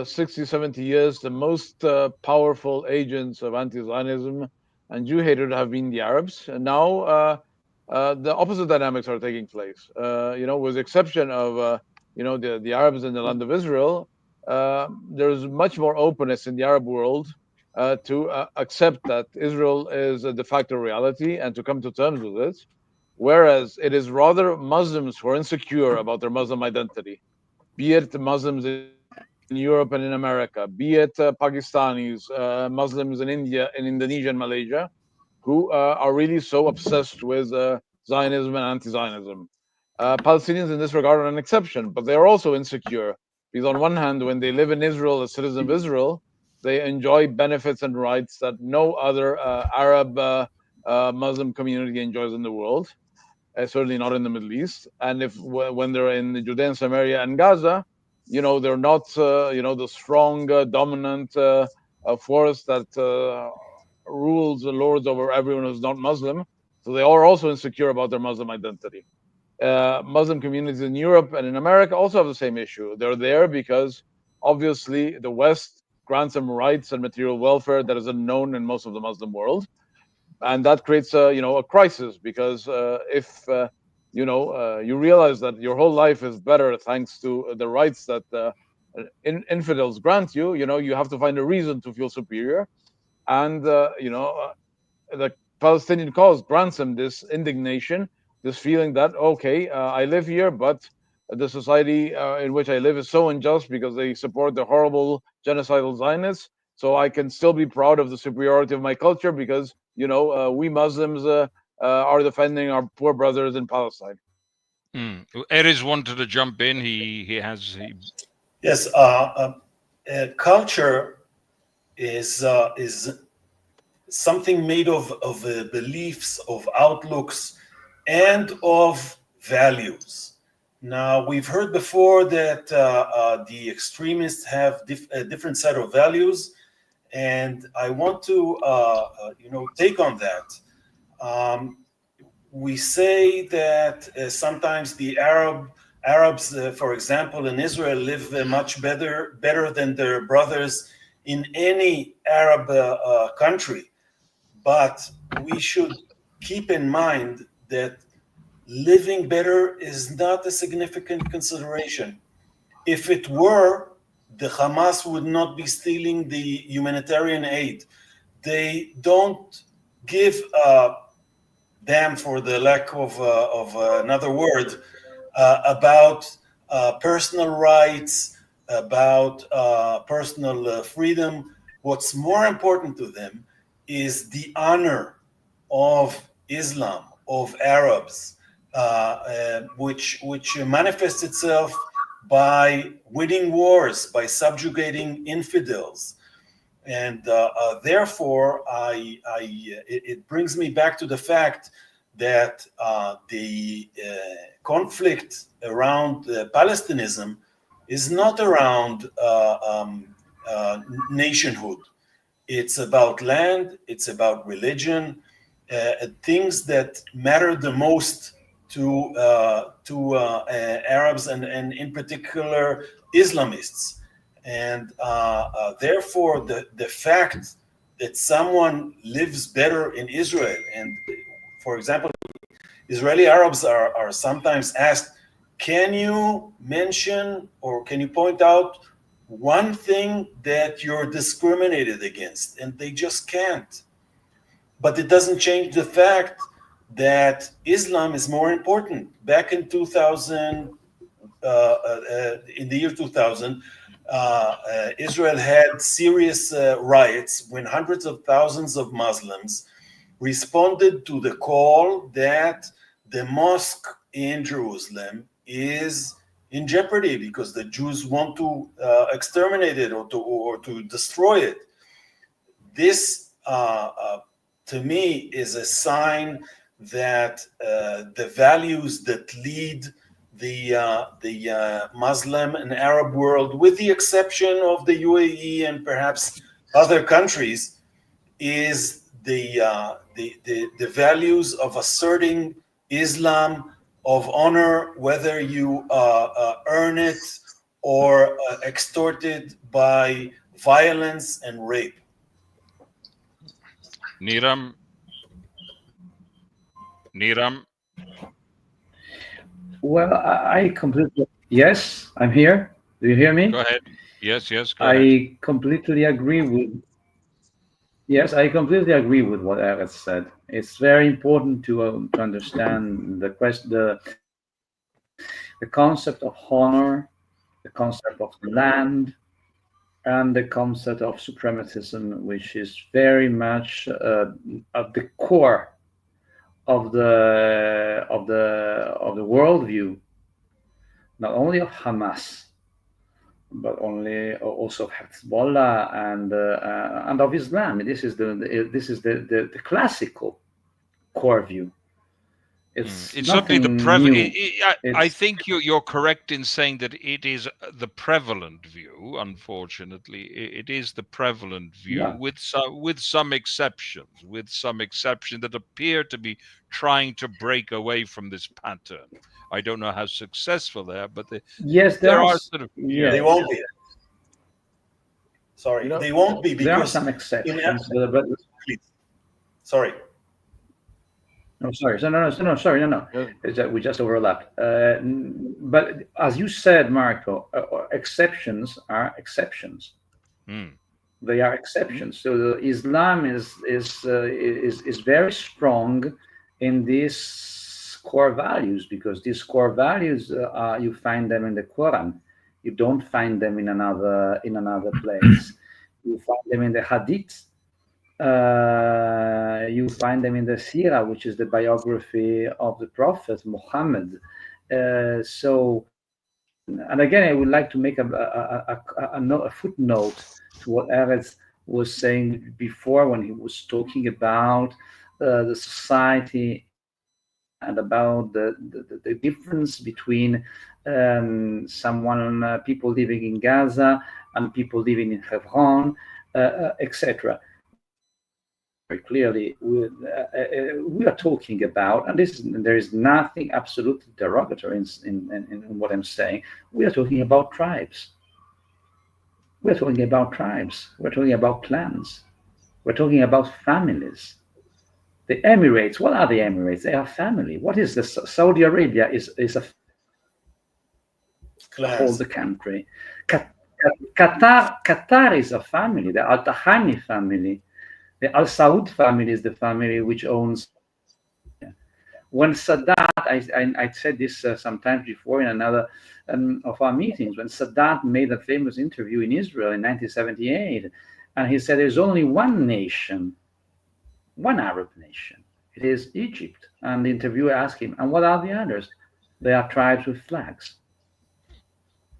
60, 70 years, the most powerful agents of anti-Zionism and Jew hatred have been the Arabs. And now the opposite dynamics are taking place. With the exception of, the Arabs in the land of Israel, there's much more openness in the Arab world to accept that Israel is a de facto reality and to come to terms with it. Whereas it is rather Muslims who are insecure about their Muslim identity, be it Muslims in Europe and in America, be it Pakistanis, Muslims in India, in Indonesia and Malaysia, who are really so obsessed with Zionism and anti-Zionism. Palestinians in this regard are an exception, but they are also insecure because on one hand, when they live in Israel as citizens of Israel, they enjoy benefits and rights that no other Arab Muslim community enjoys in the world. Certainly not in the Middle East. And when they're in Judea and Samaria and Gaza, they're not, the strong, dominant force that rules and lords over everyone who's not Muslim. So they are also insecure about their Muslim identity. Muslim communities in Europe and in America also have the same issue. They're there because obviously the West grants them rights and material welfare that is unknown in most of the Muslim world. And that creates a crisis because if you realize that your whole life is better thanks to the rights that infidels grant you, you have to find a reason to feel superior, and the Palestinian cause grants them this indignation, this feeling that okay, I live here, but the society in which I live is so unjust because they support the horrible genocidal Zionists. So I can still be proud of the superiority of my culture because we Muslims are defending our poor brothers in Palestine. Erez wanted to jump in. Yes. Culture is something made of beliefs, of outlooks, and of values. Now, we've heard before that the extremists have a different set of values, and I want to take on that. We say that sometimes the Arabs, for example, in Israel, live much better than their brothers in any Arab country. But we should keep in mind that living better is not a significant consideration. If it were, the Hamas would not be stealing the humanitarian aid. They don't give a damn, for the lack of another word, about personal rights, about personal freedom. What's more important to them is the honor of Islam, of Arabs, which manifests itself by winning wars, by subjugating infidels. And therefore, it brings me back to the fact that the conflict around Palestinism is not around nationhood. It's about land, it's about religion, things that matter the most to Arabs and in particular Islamists. And therefore, the fact that someone lives better in Israel, and for example, Israeli Arabs are sometimes asked, can you mention or can you point out one thing that you're discriminated against, and they just can't. But it doesn't change the fact that Islam is more important. Back in 2000, in the year 2000, Israel had serious riots when hundreds of thousands of Muslims responded to the call that the mosque in Jerusalem is in jeopardy because the Jews want to exterminate it or to destroy it. This, to me, is a sign that the values that lead the Muslim and Arab world, with the exception of the UAE and perhaps other countries, is the values of asserting Islam, of honor, whether you earn it or extorted by violence and rape. Niram. Well, I completely, yes, I'm here. Do you hear me? Go ahead. Yes, go ahead. I completely agree with what Erez said. It's very important to understand the concept of honor, the concept of land, and the concept of supremacism, which is very much at the core of the worldview, not only of Hamas, but also of Hezbollah and of Islam. This is the classical core view. It's certainly the prevalent. I think you're correct in saying that it is the prevalent view. Unfortunately, it is the prevalent view, yeah, with some exceptions, that appear to be trying to break away from this pattern. I don't know how successful they are, but there are sort of they won't be. Sorry, they won't be, because there are some exceptions. Sorry. No, sorry. No. We just overlapped. But as you said, Marco, exceptions are exceptions. They are exceptions. So Islam is very strong in these core values, because these core values you find them in the Quran. You don't find them in another place. You find them in the Hadith. You find them in the Sirah, which is the biography of the Prophet Muhammad. So, and again, I would like to make a footnote to what Erez was saying before, when he was talking about the society and about the difference between people living in Gaza and people living in Hebron, etc. Very clearly, we are talking about, and there is nothing absolutely derogatory in what I'm saying. We are talking about tribes. We're talking about tribes. We're talking about clans. We're talking about families. The Emirates, what are the Emirates? They are family. What is this? Saudi Arabia is a whole the country. Qatar is a family. The Al Tahani family. The Al Saud family is the family which owns. When Sadat, I said this sometimes before in another of our meetings, when Sadat made a famous interview in Israel in 1978, and he said there's only one nation, one Arab nation. It is Egypt. And the interviewer asked him, and what are the others? They are tribes with flags.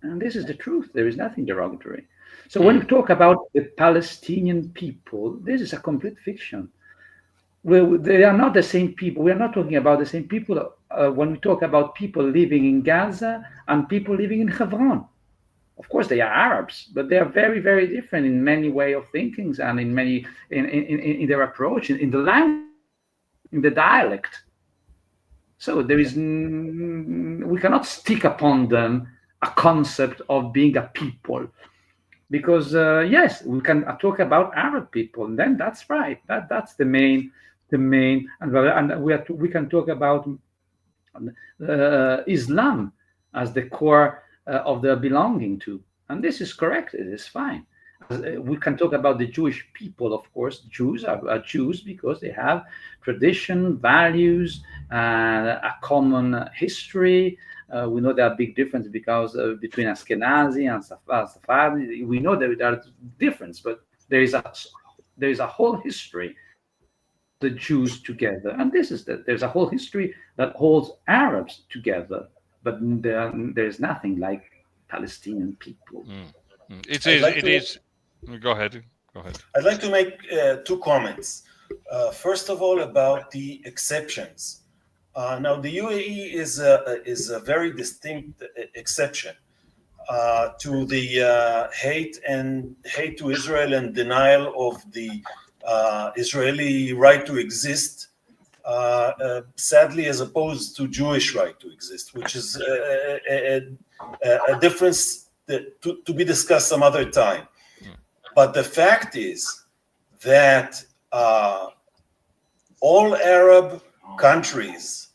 And this is the truth. There is nothing derogatory. So when we talk about the Palestinian people, this is a complete fiction. They are not the same people. We are not talking about the same people when we talk about people living in Gaza and people living in Hebron. Of course, they are Arabs, but they are very, very different in many ways of thinking and in their approach, in the language, in the dialect. So there is, we cannot stick upon them a concept of being a people. Because yes, we can talk about Arab people, and then that's right. That's the main, and we can talk about Islam as the core of their belonging to. And this is correct. It is fine. We can talk about the Jewish people, of course. Jews are Jews because they have tradition, values, a common history. We know there are big differences because between Ashkenazi and Sephardi. We know that there are differences, but there is a whole history. The Jews together, and there's a whole history that holds Arabs together, but there's nothing like Palestinian people. It is. Go ahead. I'd like to make two comments. First of all, about the exceptions. Now, the UAE is a very distinct exception to the hate to Israel and denial of the Israeli right to exist. Sadly, as opposed to Jewish right to exist, which is a difference to be discussed some other time. But the fact is that all Arab countries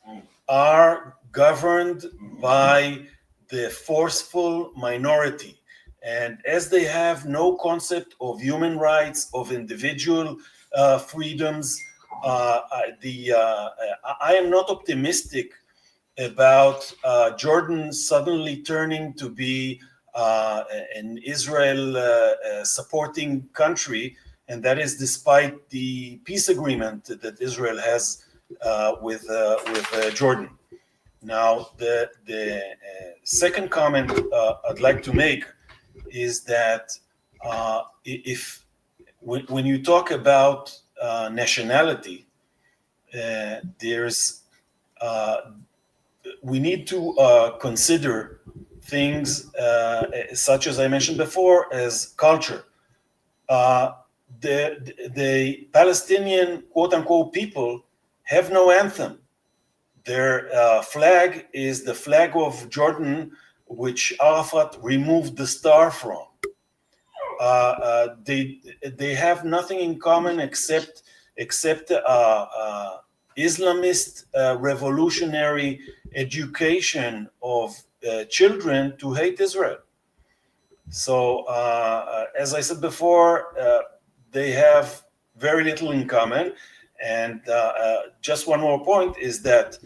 are governed by the forceful minority. And as they have no concept of human rights, of individual freedoms, I am not optimistic about Jordan suddenly turning to be an Israel supporting country, and that is despite the peace agreement that Israel has with Jordan. Now, the second comment I'd like to make is that when you talk about nationality, we need to consider things such as I mentioned before as culture. The Palestinian quote-unquote people have no anthem. Their flag is the flag of Jordan, which Arafat removed the star from. They have nothing in common except Islamist revolutionary education of children to hate Israel. So, as I said before, they have very little in common. And just one more point is that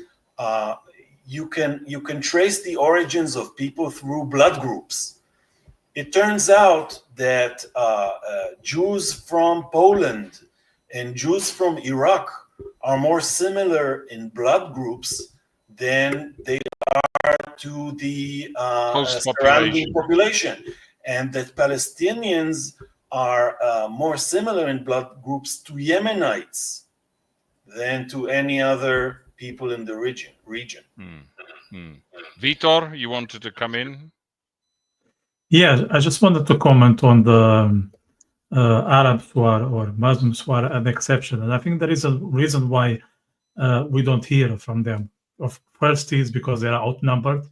you can trace the origins of people through blood groups. It turns out that Jews from Poland and Jews from Iraq are more similar in blood groups than they are to the surrounding population, and that Palestinians are more similar in blood groups to Yemenites than to any other people in the region. Vitor, you wanted to come in? Yeah, I just wanted to comment on the Arabs who are, or Muslims who are an exception. And I think there is a reason why we don't hear from them. First is because they are outnumbered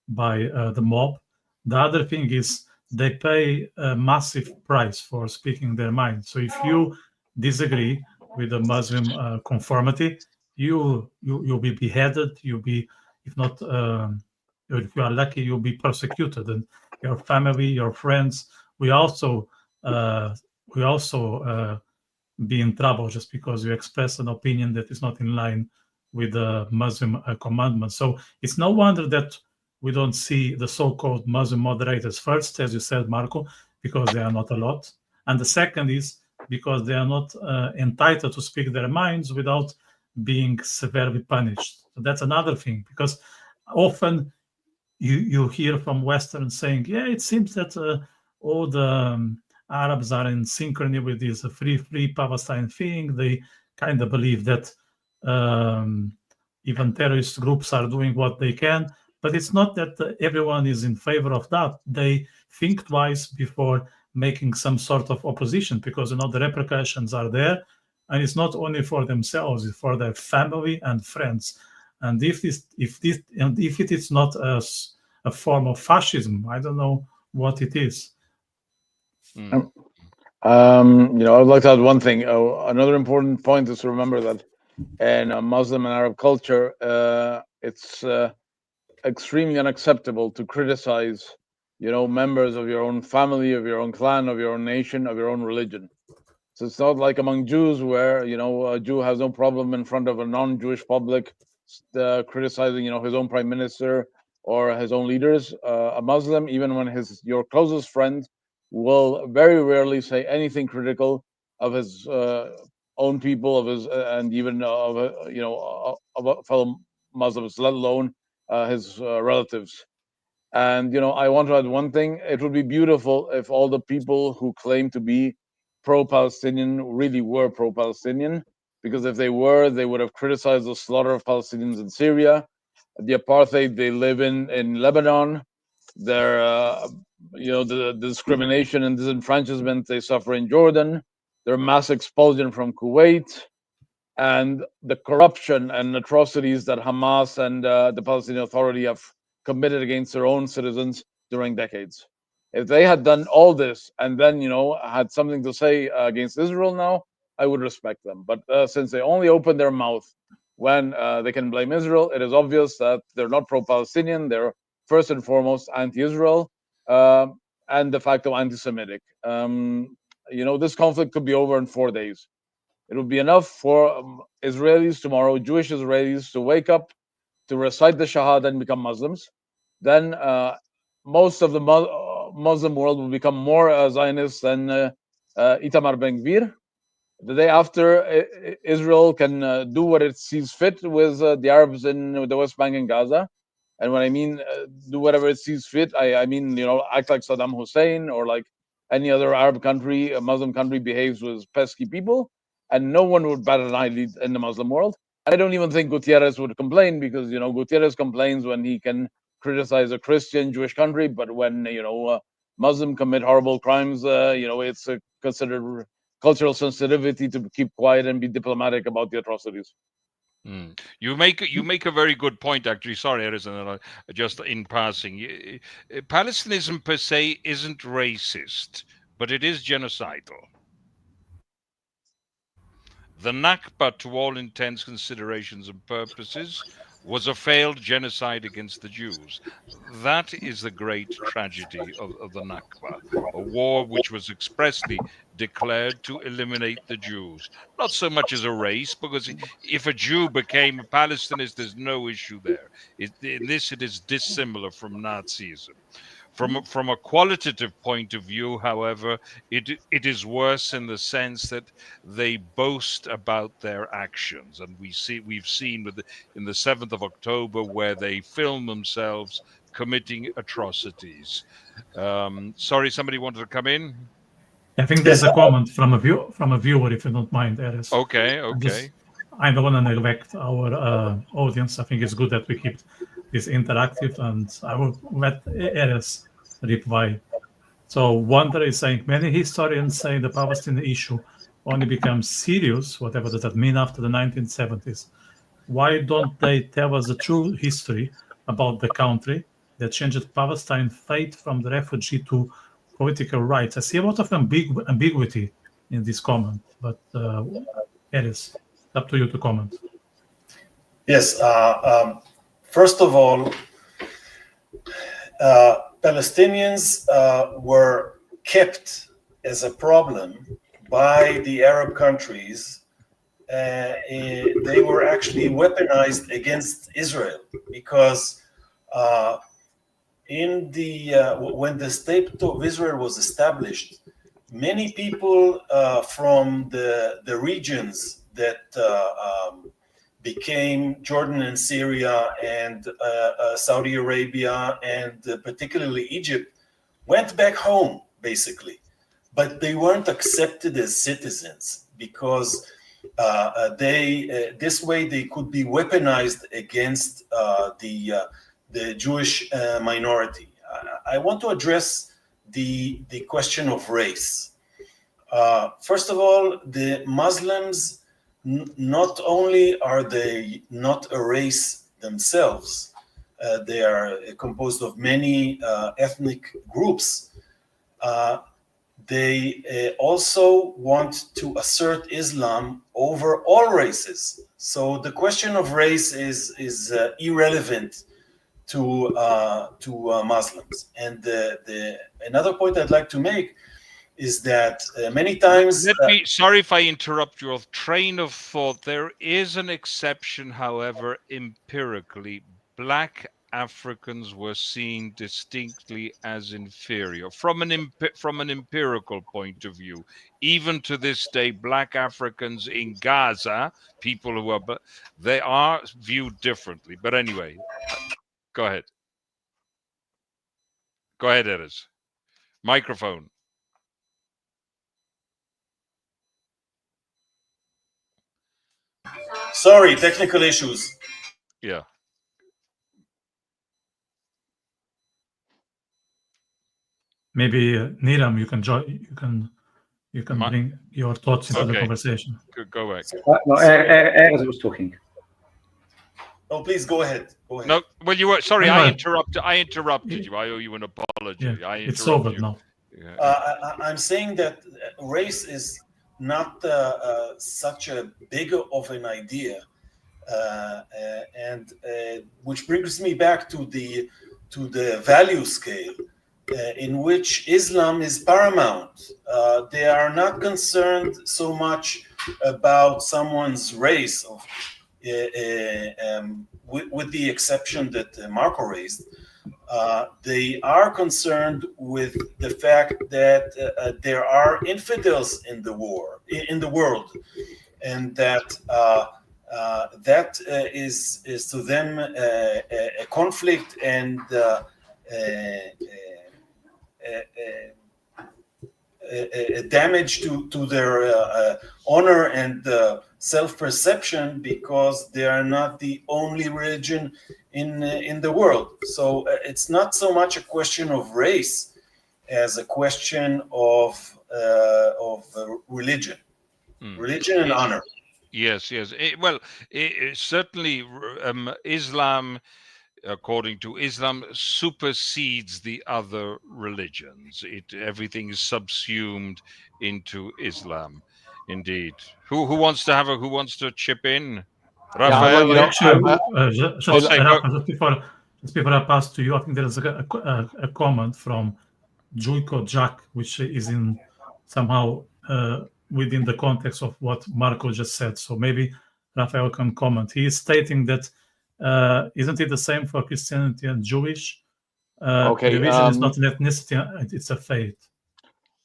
by the mob. The other thing is they pay a massive price for speaking their mind. So if you disagree with the Muslim conformity, you'll be beheaded. You'll be, if not, if you are lucky, you'll be persecuted, and your family, your friends. We also be in trouble just because you express an opinion that is not in line with the Muslim commandments. So it's no wonder that we don't see the so-called Muslim moderators first, as you said, Marco, because they are not a lot. And the second is because they are not entitled to speak their minds without being severely punished. So that's another thing, because often you hear from Westerns saying, yeah, it seems that all the Arabs are in synchrony with this free Palestine thing. They kind of believe that even terrorist groups are doing what they can. But it's not that everyone is in favor of that. They think twice before making some sort of opposition, because the repercussions are there, and it's not only for themselves; it's for their family and friends. And if it is not a form of fascism, I don't know what it is. I would like to add one thing. Another important point is to remember that in a Muslim and Arab culture, it's extremely unacceptable to criticize members of your own family, of your own clan, of your own nation, of your own religion. So it's not like among Jews where, a Jew has no problem in front of a non-Jewish public criticizing, his own prime minister or his own leaders. A Muslim, even when your closest friend, will very rarely say anything critical of his own people, of his and even of fellow Muslims, let alone his relatives. And I want to add one thing: it would be beautiful if all the people who claim to be pro-Palestinian really were pro-Palestinian, because if they were, they would have criticized the slaughter of Palestinians in Syria, the apartheid they live in Lebanon, their the discrimination and disenfranchisement they suffer in Jordan, their mass expulsion from Kuwait, and the corruption and atrocities that Hamas and the Palestinian Authority have committed against their own citizens during decades. If they had done all this and then, had something to say against Israel now, I would respect them. But since they only open their mouth when they can blame Israel, it is obvious that they're not pro-Palestinian. They're first and foremost anti-Israel and de facto anti-Semitic. This conflict could be over in 4 days. It would be enough for Israelis tomorrow, Jewish Israelis, to wake up, to recite the Shahada and become Muslims. Then most of the Muslim world will become more Zionist than Itamar Ben-Gvir. The day after, Israel can do what it sees fit with the Arabs in the West Bank and Gaza. And when I mean do whatever it sees fit, I mean, act like Saddam Hussein or like any other Arab country, a Muslim country behaves with pesky people. And no one would bat an eyelid in the Muslim world. I don't even think Gutierrez would complain, because Gutierrez complains when he can criticize a Christian Jewish country, but when Muslim commit horrible crimes, it's considered cultural sensitivity to keep quiet and be diplomatic about the atrocities. You make a very good point, actually. Sorry, Erez, and just in passing, Palestinism per se isn't racist, but it is genocidal. The Nakba, to all intents, considerations, and purposes, was a failed genocide against the Jews. That is the great tragedy of the Nakba, a war which was expressly declared to eliminate the Jews. Not so much as a race, because if a Jew became a Palestinist, there's no issue there. In this, it is dissimilar from Nazism. From a qualitative point of view, however, it is worse in the sense that they boast about their actions, and we've seen in the 7th of October where they film themselves committing atrocities. Sorry, somebody wanted to come in. I think there's a comment from a viewer, if you don't mind, Erez. Okay. I don't want to neglect our audience. I think it's good that we keep this interactive, and I will let Erez reply. So Wonder is saying, many historians say the Palestinian issue only becomes serious, whatever does that mean, after the 1970s. Why don't they tell us the true history about the country that changed Palestine fate from the refugee to political rights? I see a lot of ambiguity in this comment, but Erez, up to you to comment. Yes. First of all, Palestinians were kept as a problem by the Arab countries. They were actually weaponized against Israel, because when the state of Israel was established, many people from the regions that became Jordan and Syria and Saudi Arabia and particularly Egypt went back home, basically. But they weren't accepted as citizens, because this way they could be weaponized against the Jewish minority. I want to address the question of race. First of all, the Muslims, not only are they not a race themselves, they are composed of many ethnic groups. They also want to assert Islam over all races. So the question of race is irrelevant to Muslims. And another point I'd like to make is that many times. Sorry if I interrupt your train of thought. There is an exception, however, empirically. Black Africans were seen distinctly as inferior from an empirical point of view. Even to this day, Black Africans in Gaza, people who are, they are viewed differently. But anyway, go ahead. Go ahead, Erez. Microphone. Sorry, technical issues. Yeah. Maybe Niram, you can join. You can bring your thoughts into the conversation. Go back. No, Erez was talking. Oh, please go ahead. Go ahead. No, well, you were sorry. I interrupted you. I owe you an apology. Yeah, it's over now. I'm saying that race is not such a big of an idea, and which brings me back to the value scale, in which Islam is paramount. They are not concerned so much about someone's race, with the exception that Marco raised. They are concerned with the fact that there are infidels in the world, and that that is to them a conflict and a damage to their honor and self-perception, because they are not the only religion in the world. So it's not so much a question of race as a question of religion, religion and honor. Yes. Certainly, Islam, according to Islam, supersedes the other religions. Everything is subsumed into Islam. Indeed. Who wants to chip in? Rafael, just before I pass to you, I think there is a comment from Juiko Jack, which is in somehow within the context of what Marco just said. So maybe Rafael can comment. He is stating that isn't it the same for Christianity and Jewish? Religion is not an ethnicity; it's a faith.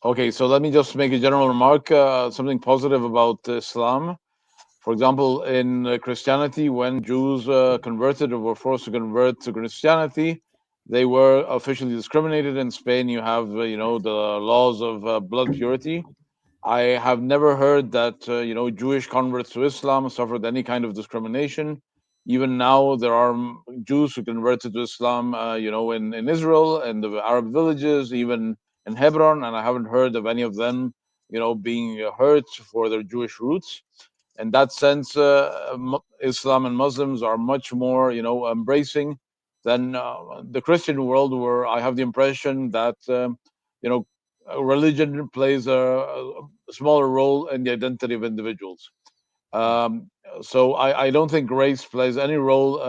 Okay, so let me just make a general remark, something positive about Islam. For example, in Christianity, when Jews converted or were forced to convert to Christianity, they were officially discriminated. In Spain, you have, the laws of blood purity. I have never heard that, Jewish converts to Islam suffered any kind of discrimination. Even now, there are Jews who converted to Islam, in Israel and the Arab villages, even in Hebron, and I haven't heard of any of them, being hurt for their Jewish roots. In that sense, Islam and Muslims are much more, embracing than the Christian world, where I have the impression that, religion plays a smaller role in the identity of individuals. So I don't think race plays any role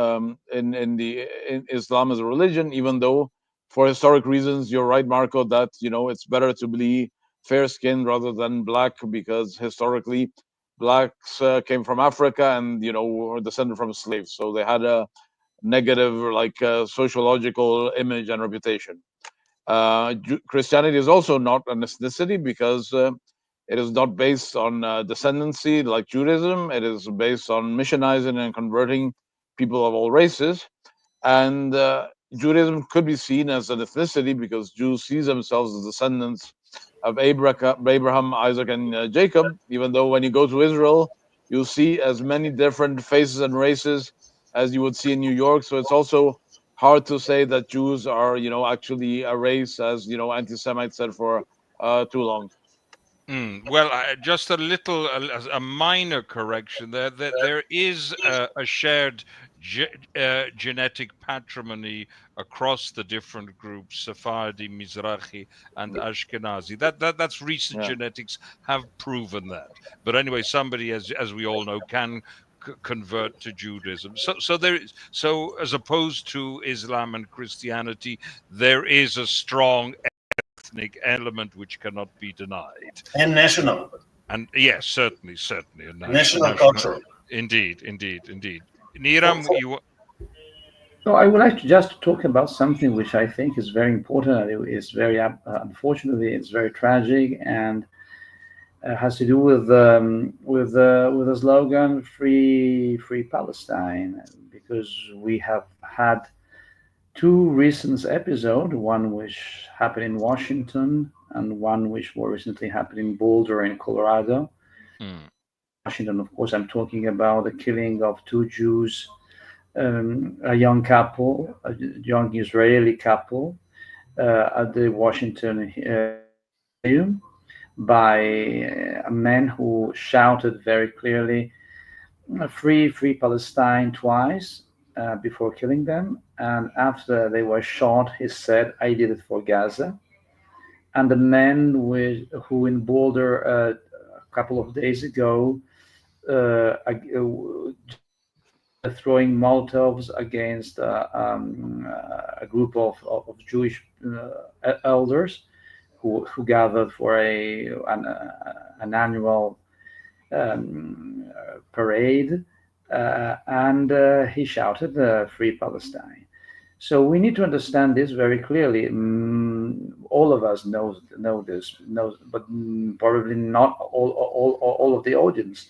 in Islam as a religion, even though for historic reasons, you're right, Marco, that, it's better to be fair-skinned rather than black, because historically blacks came from Africa and, were descended from slaves. So they had a negative, sociological image and reputation. Christianity is also not an ethnicity, because it is not based on descendancy like Judaism. It is based on missionizing and converting people of all races. And Judaism could be seen as an ethnicity, because Jews see themselves as descendants of Abraham, Isaac, and Jacob, even though when you go to Israel, you see as many different faces and races as you would see in New York. So it's also hard to say that Jews are, actually a race, as, anti-Semites said for too long. Well, just a minor correction there. There is a shared genetic patrimony across the different groups: Sephardi, Mizrahi, and Ashkenazi. That's recent genetics have proven that. But anyway, somebody, as we all know, can convert to Judaism. So as opposed to Islam and Christianity, there is a strong ethnic element which cannot be denied. And national. And yes, certainly, a national culture. Indeed. Niram, So I would like to just talk about something which I think is very important. It's very unfortunately, it's very tragic, and has to do with the slogan "Free Palestine," because we have had two recent episodes, one which happened in Washington and one which more recently happened in Boulder in Colorado. Washington, of course, I'm talking about the killing of two Jews, a young couple, a young Israeli couple, at the Washington Museum by a man who shouted very clearly, free Palestine twice before killing them. And after they were shot, he said, I did it for Gaza. And the man who in Boulder a couple of days ago throwing Molotovs against a group of Jewish elders who gathered for an annual parade, and he shouted, "Free Palestine." So we need to understand this very clearly. All of us know this, but probably not all of the audience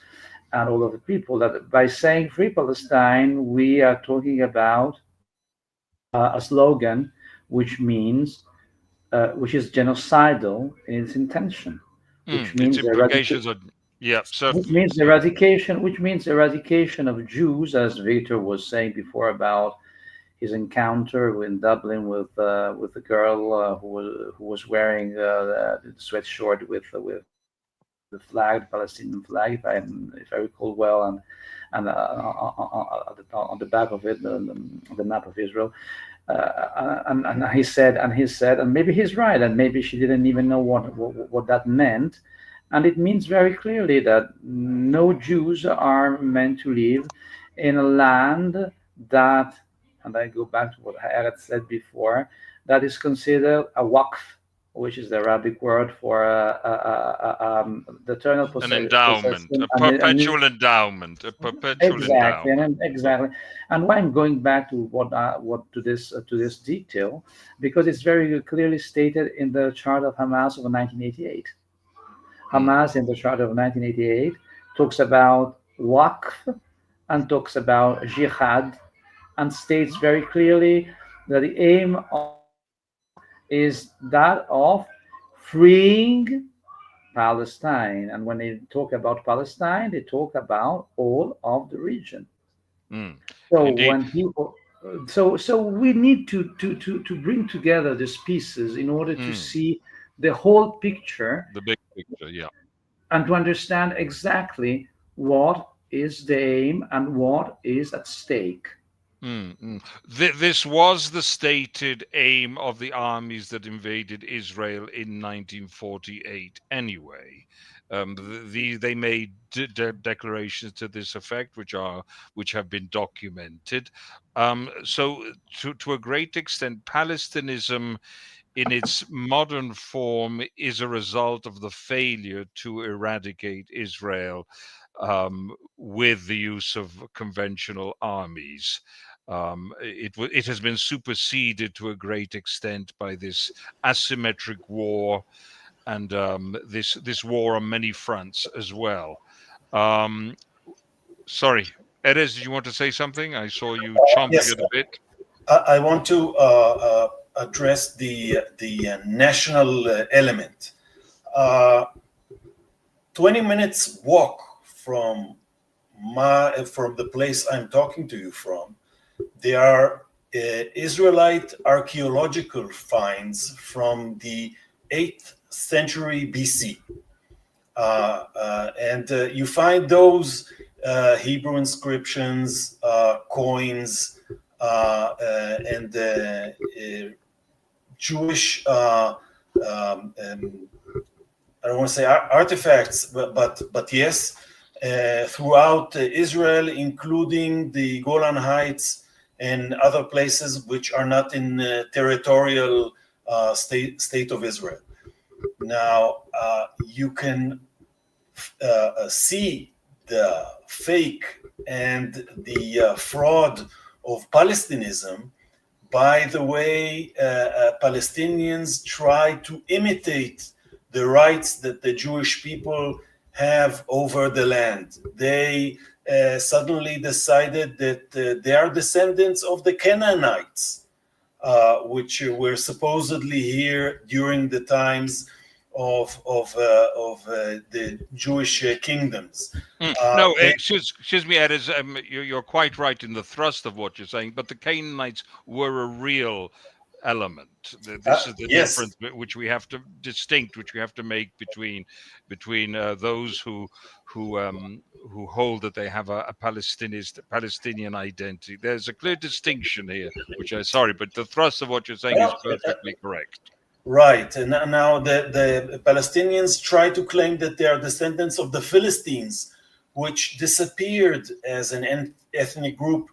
and all of the people, that by saying "Free Palestine," we are talking about a slogan which means which is genocidal in its intention, which means its implications are certainly. Which means eradication of Jews, as Vitor was saying before about his encounter in Dublin with the girl who was wearing the sweatshirt with the flag, the Palestinian flag, if I recall well, and on the back of it, the map of Israel. And he said, and maybe he's right, and maybe she didn't even know what that meant. And it means very clearly that no Jews are meant to live in a land that, and I go back to what Erez said before, that is considered a waqf, which is the Arabic word for the eternal possession. An endowment, a perpetual endowment, Exactly. And why I'm going back to to this detail, because it's very clearly stated in the Charter of Hamas of 1988. Hamas in the Charter of 1988 talks about waqf and talks about jihad, and states very clearly that the aim is that of freeing Palestine. And when they talk about Palestine, they talk about all of the region. So indeed. When people, so we need to bring together these pieces in order to see the whole picture, the big picture, yeah, and to understand exactly what is the aim and what is at stake. This was the stated aim of the armies that invaded Israel in 1948 anyway. They made declarations to this effect, which have been documented. So to a great extent, Palestinism in its modern form is a result of the failure to eradicate Israel with the use of conventional armies. It has been superseded to a great extent by this asymmetric war and this war on many fronts as well. Sorry, Erez, did you want to say something? I saw you chomping at a bit. I want to address the national element. 20 minutes walk from the place I'm talking to you from, there are Israelite archaeological finds from the 8th century BC. And you find those Hebrew inscriptions, coins, and Jewish, I don't want to say artifacts, but yes, throughout Israel, including the Golan Heights and other places which are not in territorial state of Israel. Now, you can see the fake and the fraud of Palestinism by the way Palestinians try to imitate the rights that the Jewish people have over the land. They suddenly decided that they are descendants of the Canaanites, which were supposedly here during the times of the Jewish kingdoms. No, excuse me, Erez, you're quite right in the thrust of what you're saying, but the Canaanites were a real element. This is the difference which we have to which we have to make between those who hold that they have a Palestinian identity. There's a clear distinction here, which I'm sorry, but the thrust of what you're saying is perfectly correct. Right, and now the Palestinians try to claim that they are descendants of the Philistines, which disappeared as an ethnic group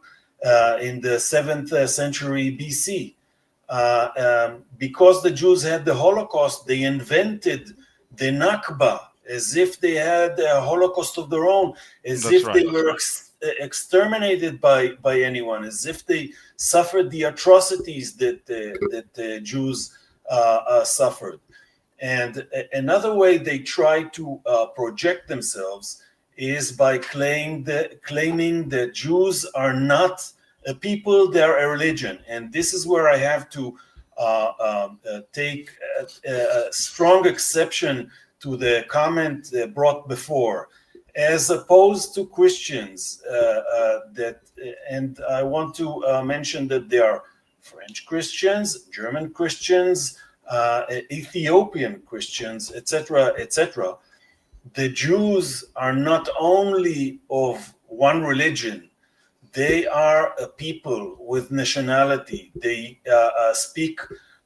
in the 7th century BC. Because the Jews had the Holocaust, they invented the Nakba as if they had a Holocaust of their own, as if they were exterminated by anyone, as if they suffered the atrocities that the Jews suffered. And another way they try to project themselves is by claiming that Jews are not a people, they are a religion. And this is where I have to take a strong exception to the comment brought before. As opposed to Christians, and I want to mention that there are French Christians, German Christians, Ethiopian Christians, etc., etc. The Jews are not only of one religion, they are a people with nationality. They speak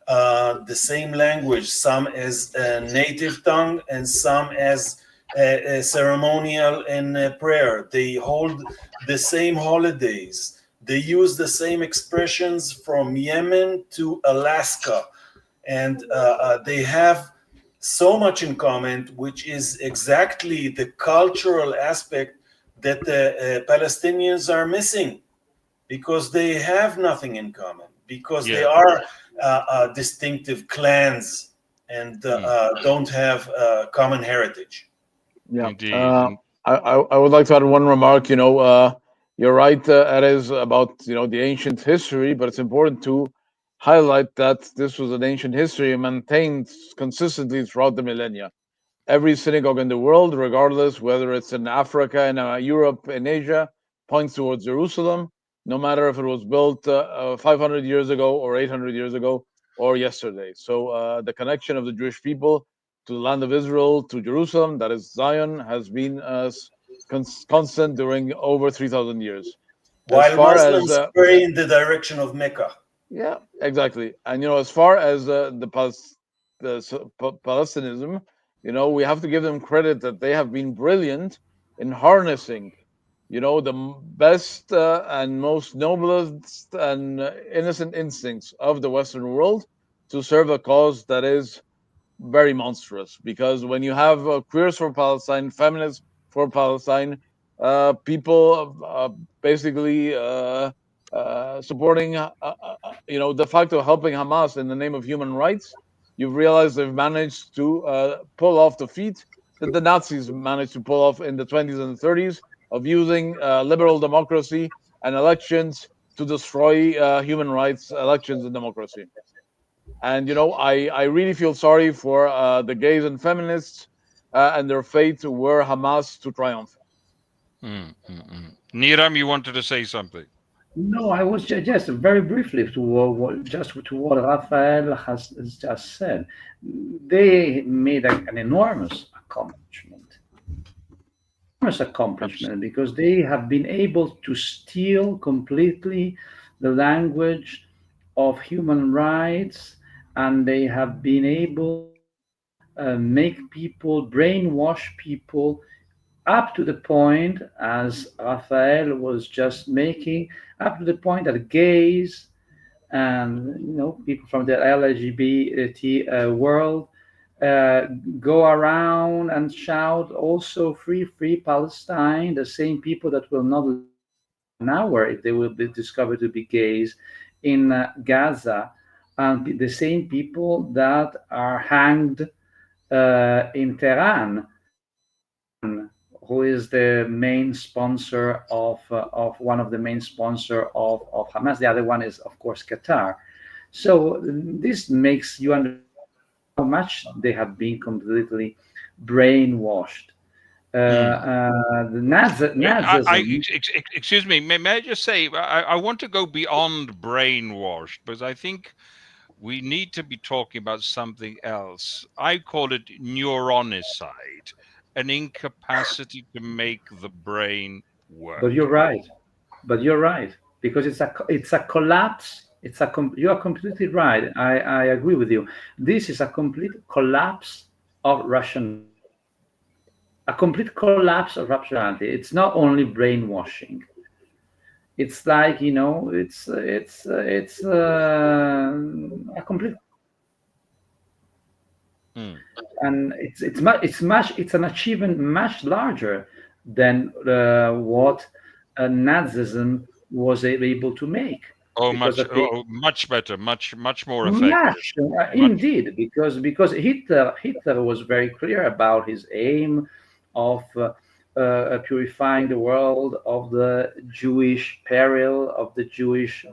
the same language, some as a native tongue and some as a ceremonial and prayer. They hold the same holidays. They use the same expressions from Yemen to Alaska. And they have so much in common, which is exactly the cultural aspect that the Palestinians are missing, because they have nothing in common, because they are distinctive clans and don't have a common heritage. Yeah. I would like to add one remark. You're right, Erez, about the ancient history, but it's important to highlight that this was an ancient history maintained consistently throughout the millennia. Every synagogue in the world, regardless whether it's in Africa, in Europe, in Asia, points towards Jerusalem, no matter if it was built 500 years ago or 800 years ago or yesterday. So the connection of the Jewish people to the land of Israel, to Jerusalem, that is Zion, has been constant during over 3,000 years. While Muslims pray in the direction of Mecca. Yeah, exactly. And as far as the Palestinism, we have to give them credit that they have been brilliant in harnessing, the best and most noblest and innocent instincts of the Western world to serve a cause that is very monstrous. Because when you have queers for Palestine, feminists for Palestine, people basically supporting, de facto helping Hamas in the name of human rights, you've realized they've managed to pull off the feat that the Nazis managed to pull off in the 20s and 30s of using liberal democracy and elections to destroy human rights, elections, and democracy. And I really feel sorry for the gays and feminists and their fate were Hamas to triumph. Niram, you wanted to say something? No, I was just very briefly to what Rafael has just said. They made an enormous accomplishment because they have been able to steal completely the language of human rights, and they have been able to make people, brainwash people up to the point, as Rafael was just making, up to the point that gays and people from the LGBT world go around and shout also free Palestine. The same people that will not an hour if they will be discovered to be gays in Gaza, and the same people that are hanged in Tehran, who is the main sponsor of one of the main sponsor of Hamas. The other one is, of course, Qatar. So this makes you understand how much they have been completely brainwashed. Excuse me, may I just say, I want to go beyond brainwashed, because I think we need to be talking about something else. I call it neuronicide, an incapacity to make the brain work. But you're right. Because it's a collapse. You are completely right. I agree with you. This is a complete collapse of rationality. A complete collapse of rationality. It's not only brainwashing. It's like it's a complete. And it's an achievement much larger than what Nazism was able to make. Much better, much more effective. Indeed, because Hitler was very clear about his aim of purifying the world of the Jewish peril, of the Jewish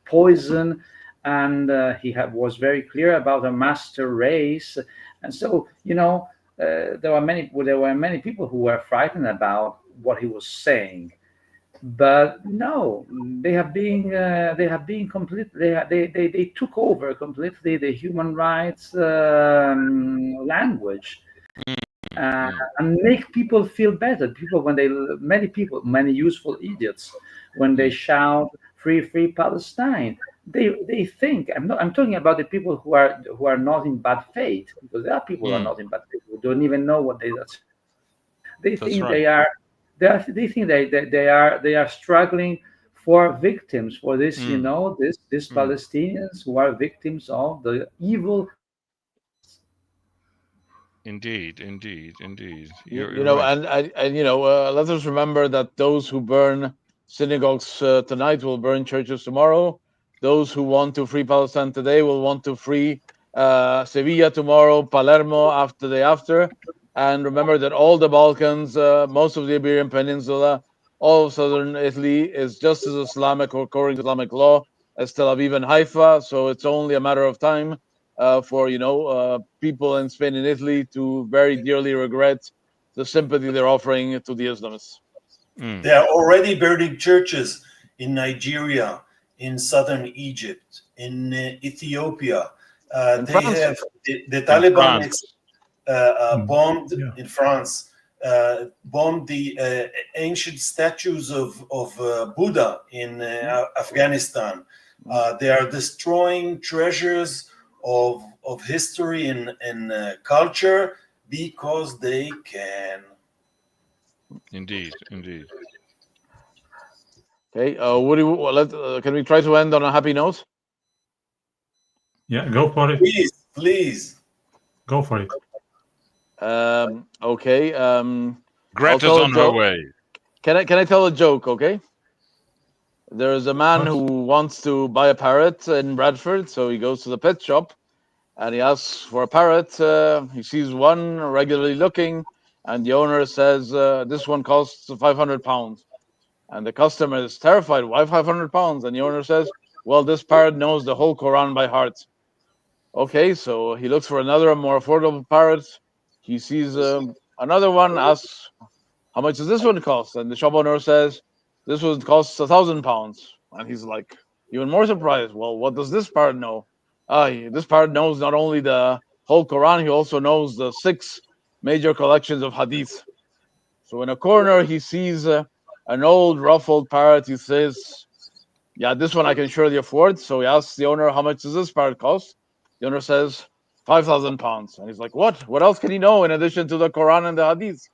poison, and he was very clear about a master race. And so there were many people who were frightened about what he was saying. But no, they have been completely. They took over completely the human rights language, and make people feel better. Many useful idiots, when they shout free Palestine, they think. I'm talking about the people who are not in bad faith, because there are people who are not in bad faith who don't even know what they are. They think they are. They think they are struggling for victims for this, these Palestinians who are victims of the evil. Indeed. Right. And let us remember that those who burn synagogues tonight will burn churches tomorrow. Those who want to free Palestine today will want to free Sevilla tomorrow, Palermo after the day after. And remember that all the Balkans, most of the Iberian Peninsula, all of southern Italy is just as Islamic, according to Islamic law, as Tel Aviv and Haifa. So it's only a matter of time for people in Spain and Italy to very dearly regret the sympathy they're offering to the Islamists. They are already burning churches in Nigeria, in southern Egypt, in Ethiopia. They have the Taliban bombed in France, bombed the ancient statues of Buddha in Afghanistan. They are destroying treasures of history and culture because they can. Indeed. Okay, can we try to end on a happy note? Yeah, go for it. Please. Go for it. Okay. Greta's on her way. Can I tell a joke? Okay. There is a man who wants to buy a parrot in Bradford, so he goes to the pet shop, and he asks for a parrot. He sees one regularly looking, and the owner says, "This one costs £500." And the customer is terrified. Why £500? And the owner says, "Well, this parrot knows the whole Quran by heart." Okay, so he looks for another more affordable parrot. He sees another one, asks, "How much does this one cost?" And the shop owner says, "This one costs £1,000." And he's like, even more surprised. "Well, what does this parrot know?" This parrot knows not only the whole Quran, he also knows the 6 major collections of hadith. So in a corner, he sees an old ruffled parrot. He says, "Yeah, this one I can surely afford." So he asks the owner, "How much does this parrot cost?" The owner says, £5,000. And he's like, "What else can he know in addition to the Quran and the hadith?"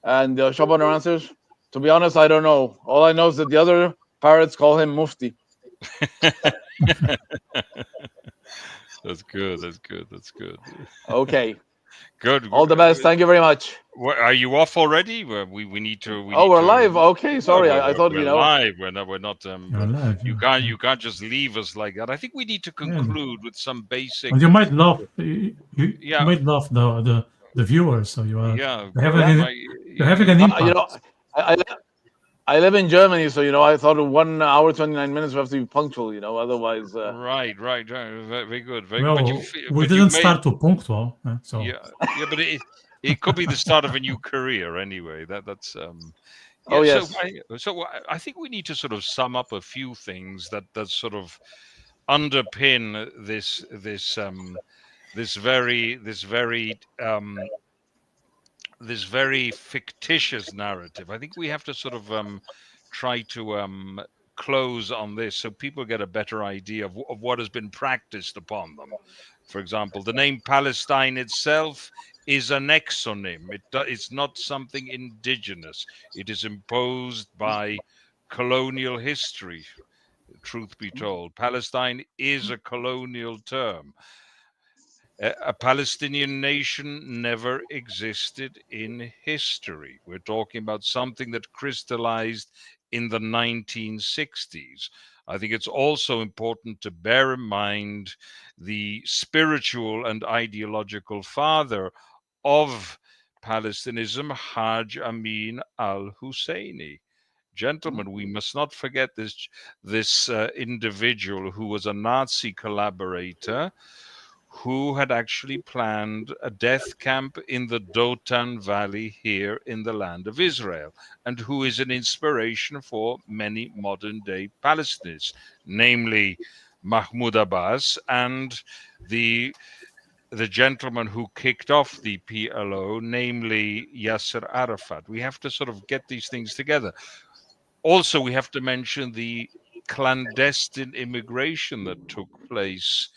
And Shabana answers, to be honest, I don't know. All I know is that the other parrots call him Mufti. That's good. That's good. That's good. Okay. Good. All the best. Thank you very much. Are you off already? We need to. We're live. Okay, sorry. I thought we're live. We're not. We're not. Live, You can't just leave us like that. I think we need to conclude with some basic. And you might love. You might love the viewers. So you are. Yeah. You're having an impact. I live in Germany, so I thought 1 hour 29 minutes we have to be punctual. Otherwise. Right. Very good. Well, we didn't start too punctual. So but it could be the start of a new career anyway. That's. Oh yes. So I think we need to sort of sum up a few things that sort of underpin this very fictitious narrative. I think we have to sort of try to close on this so people get a better idea of what has been practiced upon them. For example, the name Palestine itself is an exonym. It's not something indigenous. It is imposed by colonial history. Truth be told, Palestine is a colonial term. A Palestinian nation never existed in history. We're talking about something that crystallized in the 1960s. I think it's also important to bear in mind the spiritual and ideological father of Palestinism, Haj Amin al-Husseini. Gentlemen, we must not forget this individual who was a Nazi collaborator who had actually planned a death camp in the Dotan Valley here in the land of Israel, and who is an inspiration for many modern-day Palestinians, namely Mahmoud Abbas and the gentleman who kicked off the PLO, namely Yasser Arafat. We have to sort of get these things together. Also, we have to mention the clandestine immigration that took place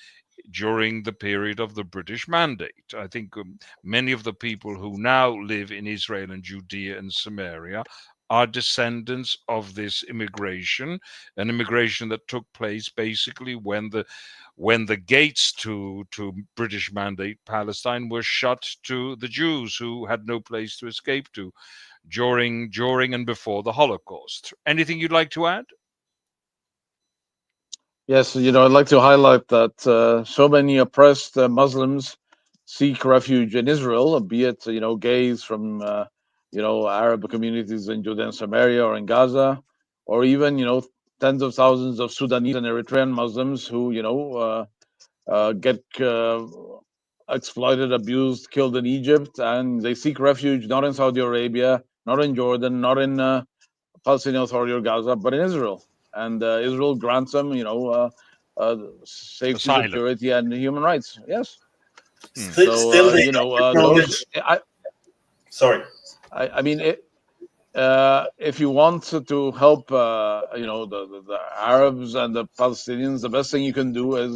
during the period of the British Mandate. I think many of the people who now live in Israel and Judea and Samaria are descendants of this immigration, an immigration that took place basically when the gates to British Mandate Palestine were shut to the Jews who had no place to escape to during and before the Holocaust. Anything you'd like to add? Yes, I'd like to highlight that so many oppressed Muslims seek refuge in Israel, be it gays from Arab communities in Judea and Samaria or in Gaza, or even tens of thousands of Sudanese and Eritrean Muslims who get exploited, abused, killed in Egypt, and they seek refuge not in Saudi Arabia, not in Jordan, not in Palestinian Authority or Gaza, but in Israel. And Israel grants them, safety, Asylum. security, and human rights. Yes. Still, sorry. I mean, if you want to help, the Arabs and the Palestinians, the best thing you can do is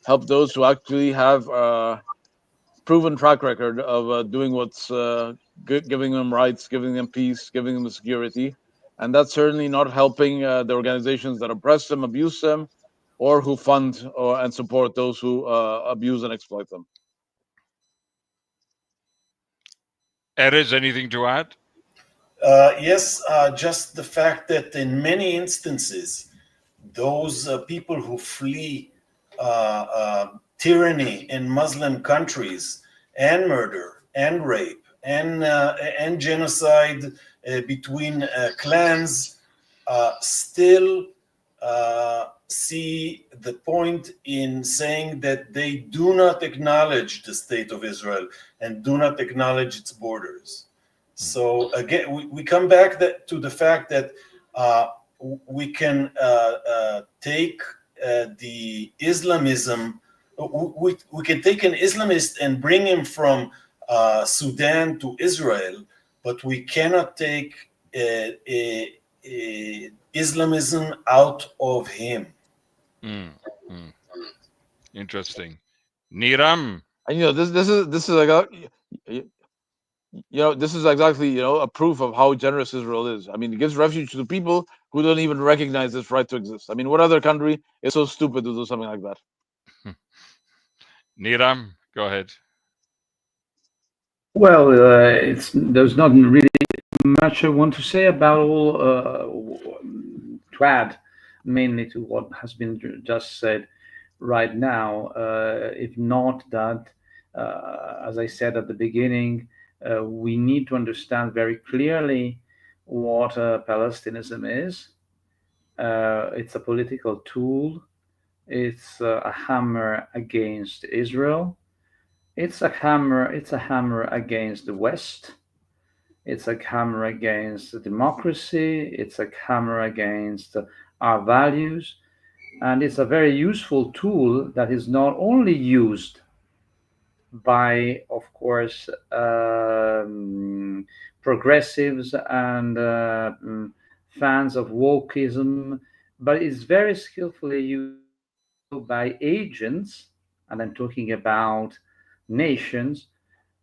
help those who actually have a proven track record of doing what's giving them rights, giving them peace, giving them security. And that's certainly not helping the organizations that oppress them, abuse them, or who fund and support those who abuse and exploit them. Erez, anything to add? Yes, just the fact that in many instances, those people who flee tyranny in Muslim countries and murder and rape and genocide between clans still see the point in saying that they do not acknowledge the state of Israel and do not acknowledge its borders. So again, we come back to the fact that we can take the Islamism, we can take an Islamist and bring him from Sudan to Israel, but we cannot take Islamism out of him. Interesting. Niram. And this is like this is exactly, a proof of how generous Israel is. I mean, it gives refuge to people who don't even recognize this right to exist. I mean, what other country is so stupid to do something like that? Niram, go ahead. Well, there's not really much I want to say about all to add, mainly to what has been just said right now. If not that, as I said at the beginning, we need to understand very clearly what Palestinism is. It's a political tool. It's a hammer against Israel. It's a hammer. It's a hammer against the West. It's a hammer against democracy. It's a hammer against our values, and it's a very useful tool that is not only used by, of course, progressives and fans of wokeism, but it's very skillfully used by agents, and I'm talking about nations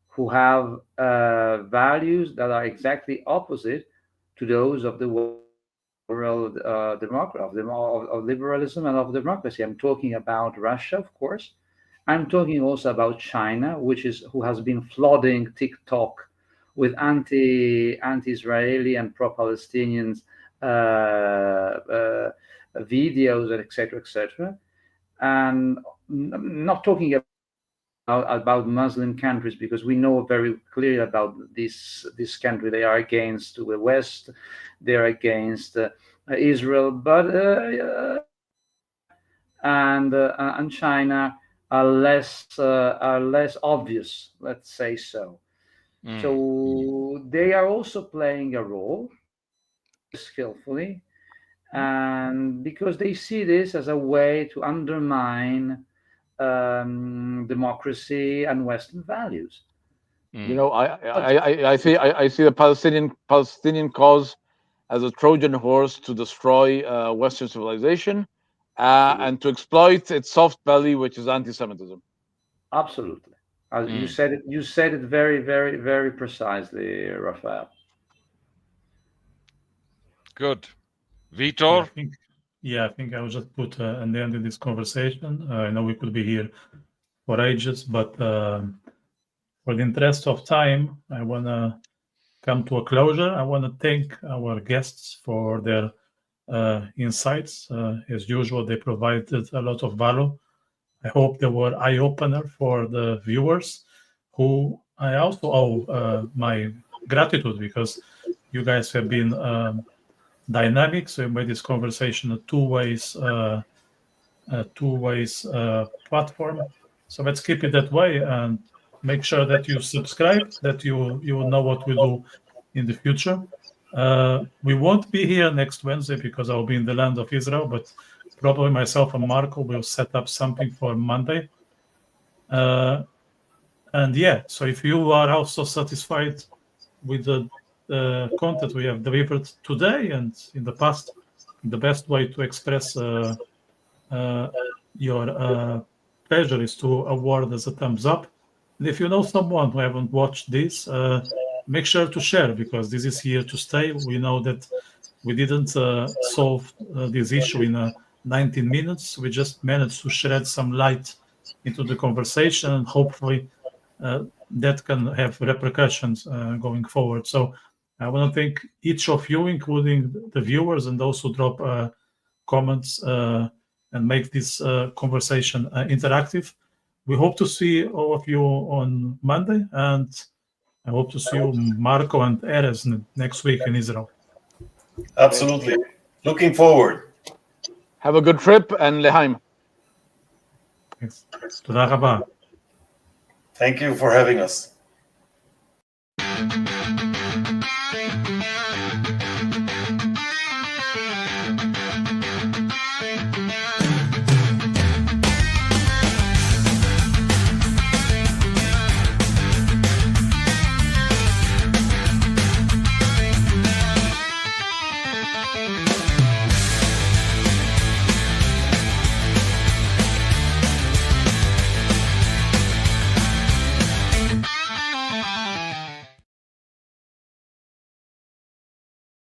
who have values that are exactly opposite to those of the world of liberalism and of democracy. I'm talking about Russia, of course. I'm talking also about China, who has been flooding TikTok with anti-Israeli and pro-Palestinians videos, etc., etc. And I'm not talking about Muslim countries, because we know very clearly about this country. They are against the West, they're against Israel, but and China are less obvious, let's say so. So they are also playing a role skillfully, and because they see this as a way to undermine democracy and Western values. I see the Palestinian cause as a Trojan horse to destroy Western civilization and to exploit its soft belly, which is anti-Semitism. Absolutely, you said it. You said it very, very, very precisely, Rafael. Good, Vitor. I think I will just put an end to this conversation. I know we could be here for ages, but for the interest of time, I want to come to a closure. I want to thank our guests for their insights. As usual, they provided a lot of value. I hope they were eye-opener for the viewers, who I also owe my gratitude, because you guys have been dynamic. So you made this conversation a two-ways platform. So let's keep it that way, and make sure that you subscribe, that you know what we do in the future. We won't be here next Wednesday because I'll be in the land of Israel, but probably myself and Marco will set up something for Monday. And so if you are also satisfied with the content we have delivered today and in the past, the best way to express your pleasure is to award us a thumbs up. And if you know someone who haven't watched this, make sure to share, because this is here to stay. We know that we didn't solve this issue in 19 minutes. We just managed to shed some light into the conversation, and hopefully that can have repercussions going forward. So I want to thank each of you, including the viewers and those who drop comments and make this conversation interactive. We hope to see all of you on Monday, and I hope to see you, Marco and Erez, next week in Israel. Absolutely. Looking forward. Have a good trip, and lehaim. Thanks. Toda rabba. Thank you for having us.